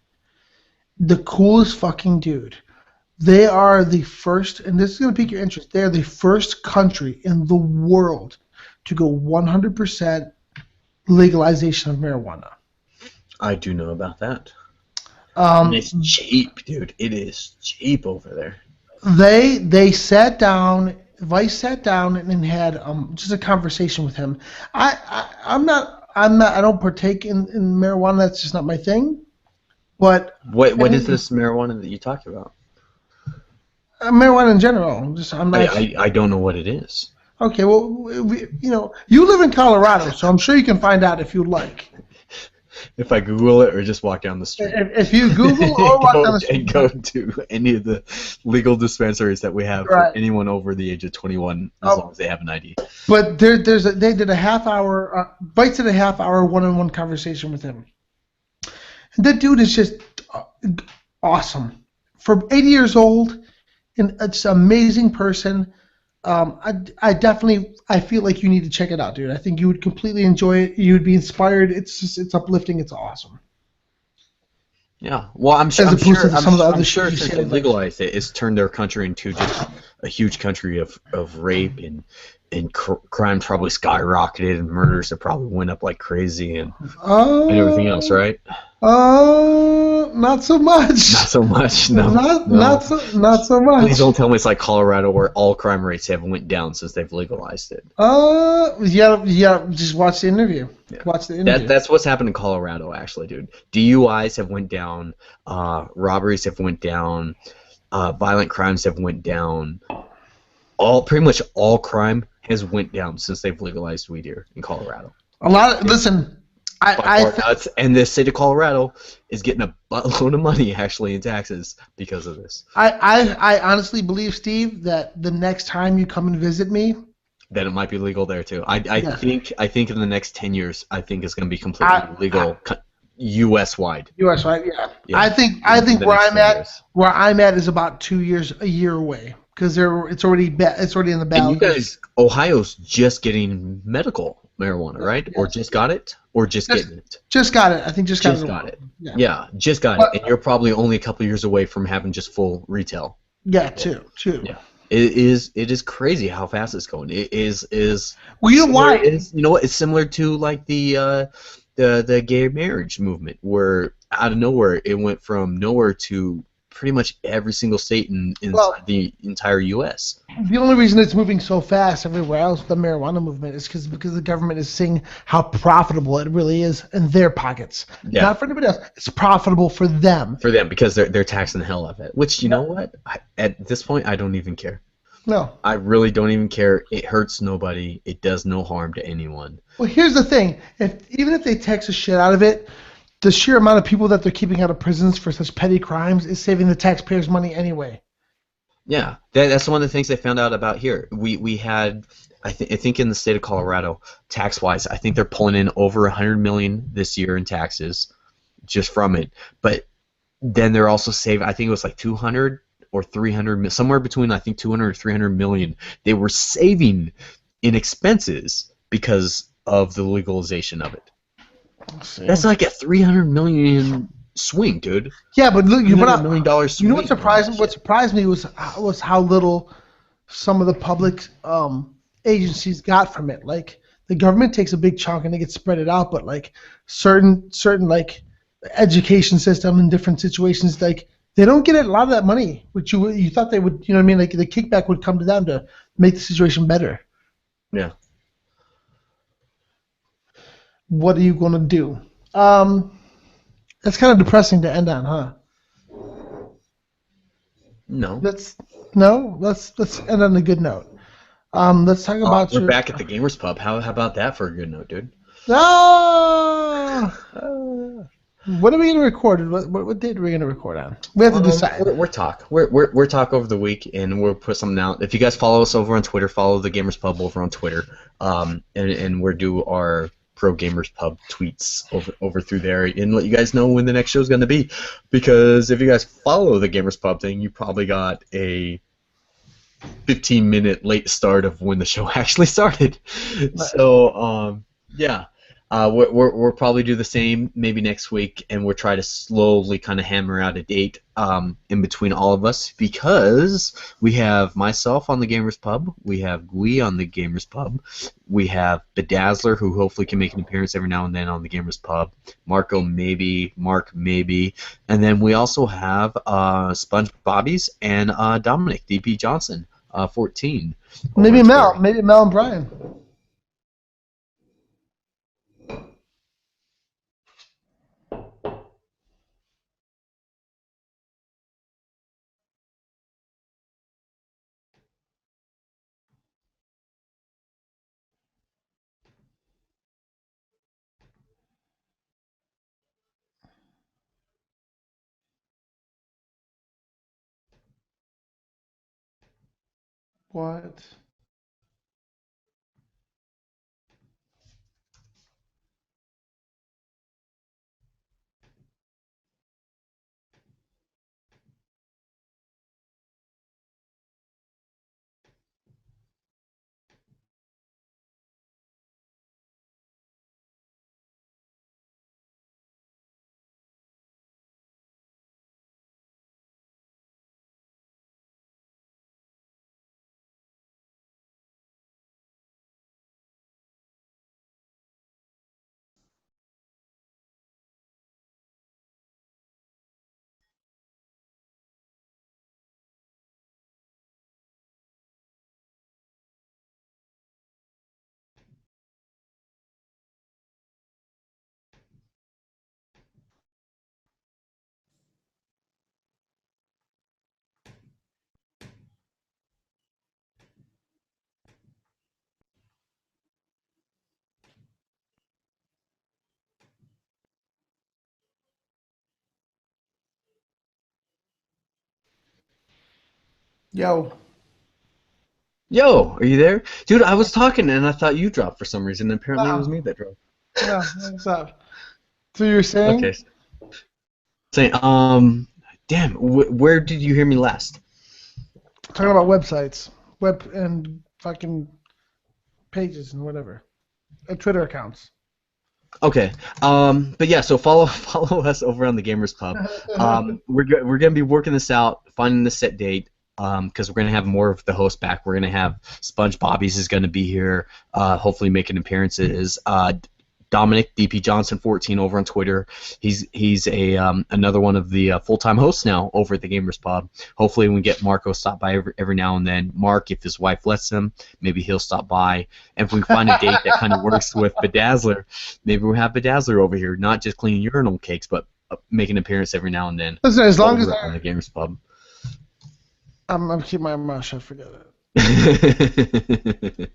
The coolest fucking dude. They are the first, and this is going to pique your interest, they are the first country in the world to go 100% legalization of marijuana.
I do know about that. And it's cheap, dude. It is cheap over there.
They sat down. Vice sat down and had just a conversation with him. I don't partake in marijuana. That's just not my thing. But
what is this marijuana that you talk about?
Marijuana in general. Just I'm not.
I don't know what it is.
Okay, well, you live in Colorado, so I'm sure you can find out if you'd like.
If I Google it or just walk down the street.
If you Google or walk down the street.
And go to any of the legal dispensaries that we have for anyone over the age of 21, as long as they have an ID.
But they did a half-hour, Bites at a half-hour one-on-one conversation with him. And that dude is just awesome. For 80 years old, and it's an amazing person. I feel like you need to check it out, dude. I think you would completely enjoy it. You would be inspired. It's uplifting. It's awesome.
Yeah. Well, I'm sure since they legalized it, it's turned their country into just a huge country of rape and crime probably skyrocketed and murders have probably went up like crazy and everything else, right?
Not so much.
Not so much. No.
Not so much.
Please don't tell me it's like Colorado where all crime rates have went down since they've legalized it.
Yeah. Just watch the interview. Yeah. Watch the interview.
That's what's happened in Colorado, actually, dude. DUIs have went down. Robberies have went down. Violent crimes have went down. Pretty much all crime has went down since they've legalized weed here in Colorado.
Listen.
And the state of Colorado is getting a buttload of money actually in taxes because of this.
I honestly believe, Steve, that the next time you come and visit me,
then it might be legal there too. I think in the next 10 years, I think it's going to be completely legal, U.S. wide.
U.S. wide, yeah. I think where I'm at is about a year away because it's already in the ballot.
And you guys, Ohio's just getting medical marijuana, right? Yes. Or just got it? Or just getting it?
Just got it. I think just
got it. Yeah, just got it. And you're probably only a couple years away from having just full retail.
Yeah, true.
Yeah. It is crazy how fast it's going. It is
well, you know why?
You know what? It's similar to like the gay marriage movement, where out of nowhere it went from nowhere to pretty much every single state in the entire U.S.
The only reason it's moving so fast everywhere else with the marijuana movement is because the government is seeing how profitable it really is in their pockets. Yeah. Not for anybody else. It's profitable for them.
For them, because they're taxing the hell out of it. Which, you know what? At this point, I don't even care.
No.
I really don't even care. It hurts nobody. It does no harm to anyone.
Well, here's the thing. Even if they tax the shit out of it, the sheer amount of people that they're keeping out of prisons for such petty crimes is saving the taxpayers money anyway.
Yeah, that's one of the things they found out about here. We had, I think in the state of Colorado, tax-wise, I think they're pulling in over $100 million this year in taxes just from it. But then they're also saving, I think it was like 200 or 300, somewhere between I think 200 or 300 million. They were saving in expenses because of the legalization of it. That's like a $300 million swing, dude.
Yeah, but look,
$300 million swing.
You know what surprised me? What surprised me was how little some of the public agencies got from it. Like the government takes a big chunk and they get spread it out, but like certain like education system in different situations, like they don't get a lot of that money, which you thought they would. You know what I mean? Like the kickback would come to them to make the situation better.
Yeah.
What are you going to do? That's kind of depressing to end on, huh?
No.
Let's end on a good note. Let's talk about.
We're back at the Gamers Pub. How about that for a good note, dude?
What are we gonna record? What date are we gonna record on? We have to decide.
We're talk. We're talk over the week, and we'll put something out. If you guys follow us over on Twitter, follow the Gamers Pub over on Twitter. And we'll do our Pro Gamers Pub tweets over through there and let you guys know when the next show is going to be. Because if you guys follow the Gamers Pub thing, you probably got a 15-minute late start of when the show actually started. So, yeah. We'll probably do the same maybe next week, and we'll try to slowly kind of hammer out a date in between all of us, because we have myself on the Gamers Pub, we have Gui on the Gamers Pub, we have Bedazzler, who hopefully can make an appearance every now and then on the Gamers Pub, Mark maybe, and then we also have Sponge Bobbies and Dominic DP Johnson, 14.
Maybe Mel and Brian. What? Yo.
Yo, are you there? Dude, I was talking and I thought you dropped for some reason. Apparently it was
No.
me that dropped.
No. What's up? So you were saying?
Okay. Saying, damn, where did you hear me last?
Talking about websites, web and fucking pages and whatever, and Twitter accounts.
Okay. But yeah, so follow us over on the Gamers Pub. We're gonna be working this out, finding the set date. Because we're gonna have more of the host back. We're gonna have Sponge Bobbies is gonna be here. Hopefully making appearances. Dominic DP Johnson 14 over on Twitter. He's a another one of the full-time hosts now over at the Gamers Pub. Hopefully we get Marco stop by every now and then. Mark, if his wife lets him, maybe he'll stop by. And if we find a date that kind of works with Bedazzler, maybe we'll have Bedazzler over here, not just cleaning urinal cakes, but making an appearance every now and then.
Listen, as long as
on the Gamers Pub.
I'm keeping my mouth shut. Forget it.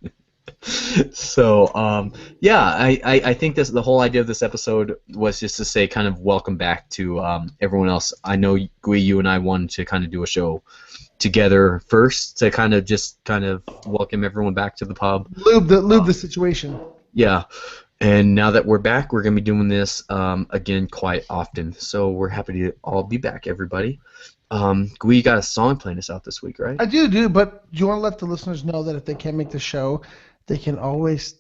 So yeah, I think the whole idea of this episode was just to say kind of welcome back to everyone else. I know Gui, you and I wanted to kind of do a show together first to kind of welcome everyone back to the pub.
Lube the situation.
Yeah. And now that we're back, we're going to be doing this again quite often. So we're happy to all be back, everybody. We got a song playing us out this week, right?
I do, but do you want to let the listeners know that if they can't make the show, they can always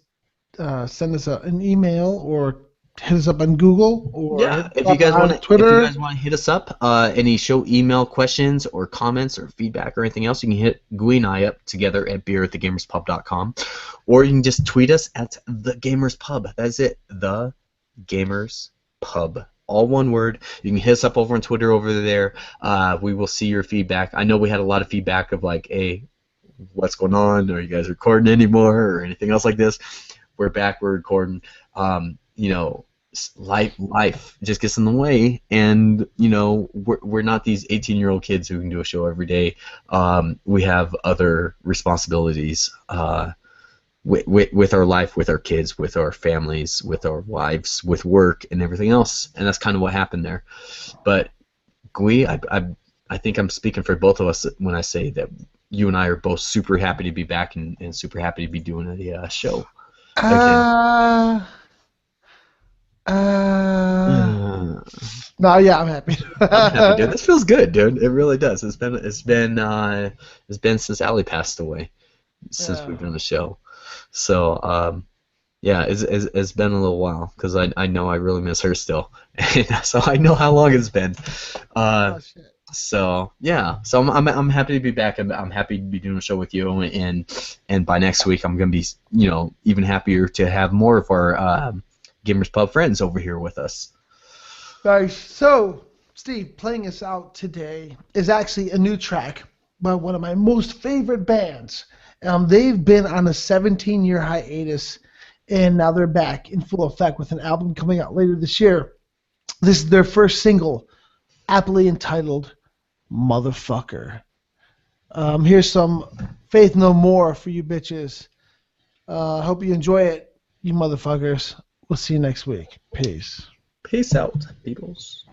send us an email or hit us up on Google or
if you guys want
Twitter.
to hit us up, any show email questions or comments or feedback or anything else, you can hit Gui and I up together at beer@thegamerspub.com, or you can just tweet us at the Gamers Pub. That's it, the Gamers Pub. All one word. You can hit us up over on Twitter over there. We will see your feedback. I know we had a lot of feedback of like, hey, what's going on? Are you guys recording anymore or anything else like this? We're back. We're recording. Life just gets in the way, and we're not these 18-year-old kids who can do a show every day. We have other responsibilities. With our life, with our kids, with our families, with our wives, with work, and everything else, and that's kind of what happened there. But Gui, I think I'm speaking for both of us when I say that you and I are both super happy to be back and super happy to be doing a show again.
No, yeah, I'm happy.
I'm happy, dude. This feels good, dude. It really does. It's been since Allie passed away, since we've done the show. So, yeah, it's been a little while because I know I really miss her still, and so I know how long it's been. So yeah, so I'm happy to be back. I'm happy to be doing a show with you, and by next week I'm gonna be even happier to have more of our Gamers Pub friends over here with us.
Nice. So, Steve, playing us out today is actually a new track by one of my most favorite bands. They've been on a 17-year hiatus, and now they're back in full effect with an album coming out later this year. This is their first single, aptly entitled Motherfucker. Here's some Faith No More for you bitches. Hope you enjoy it, you motherfuckers. We'll see you next week. Peace.
Peace out, Beatles.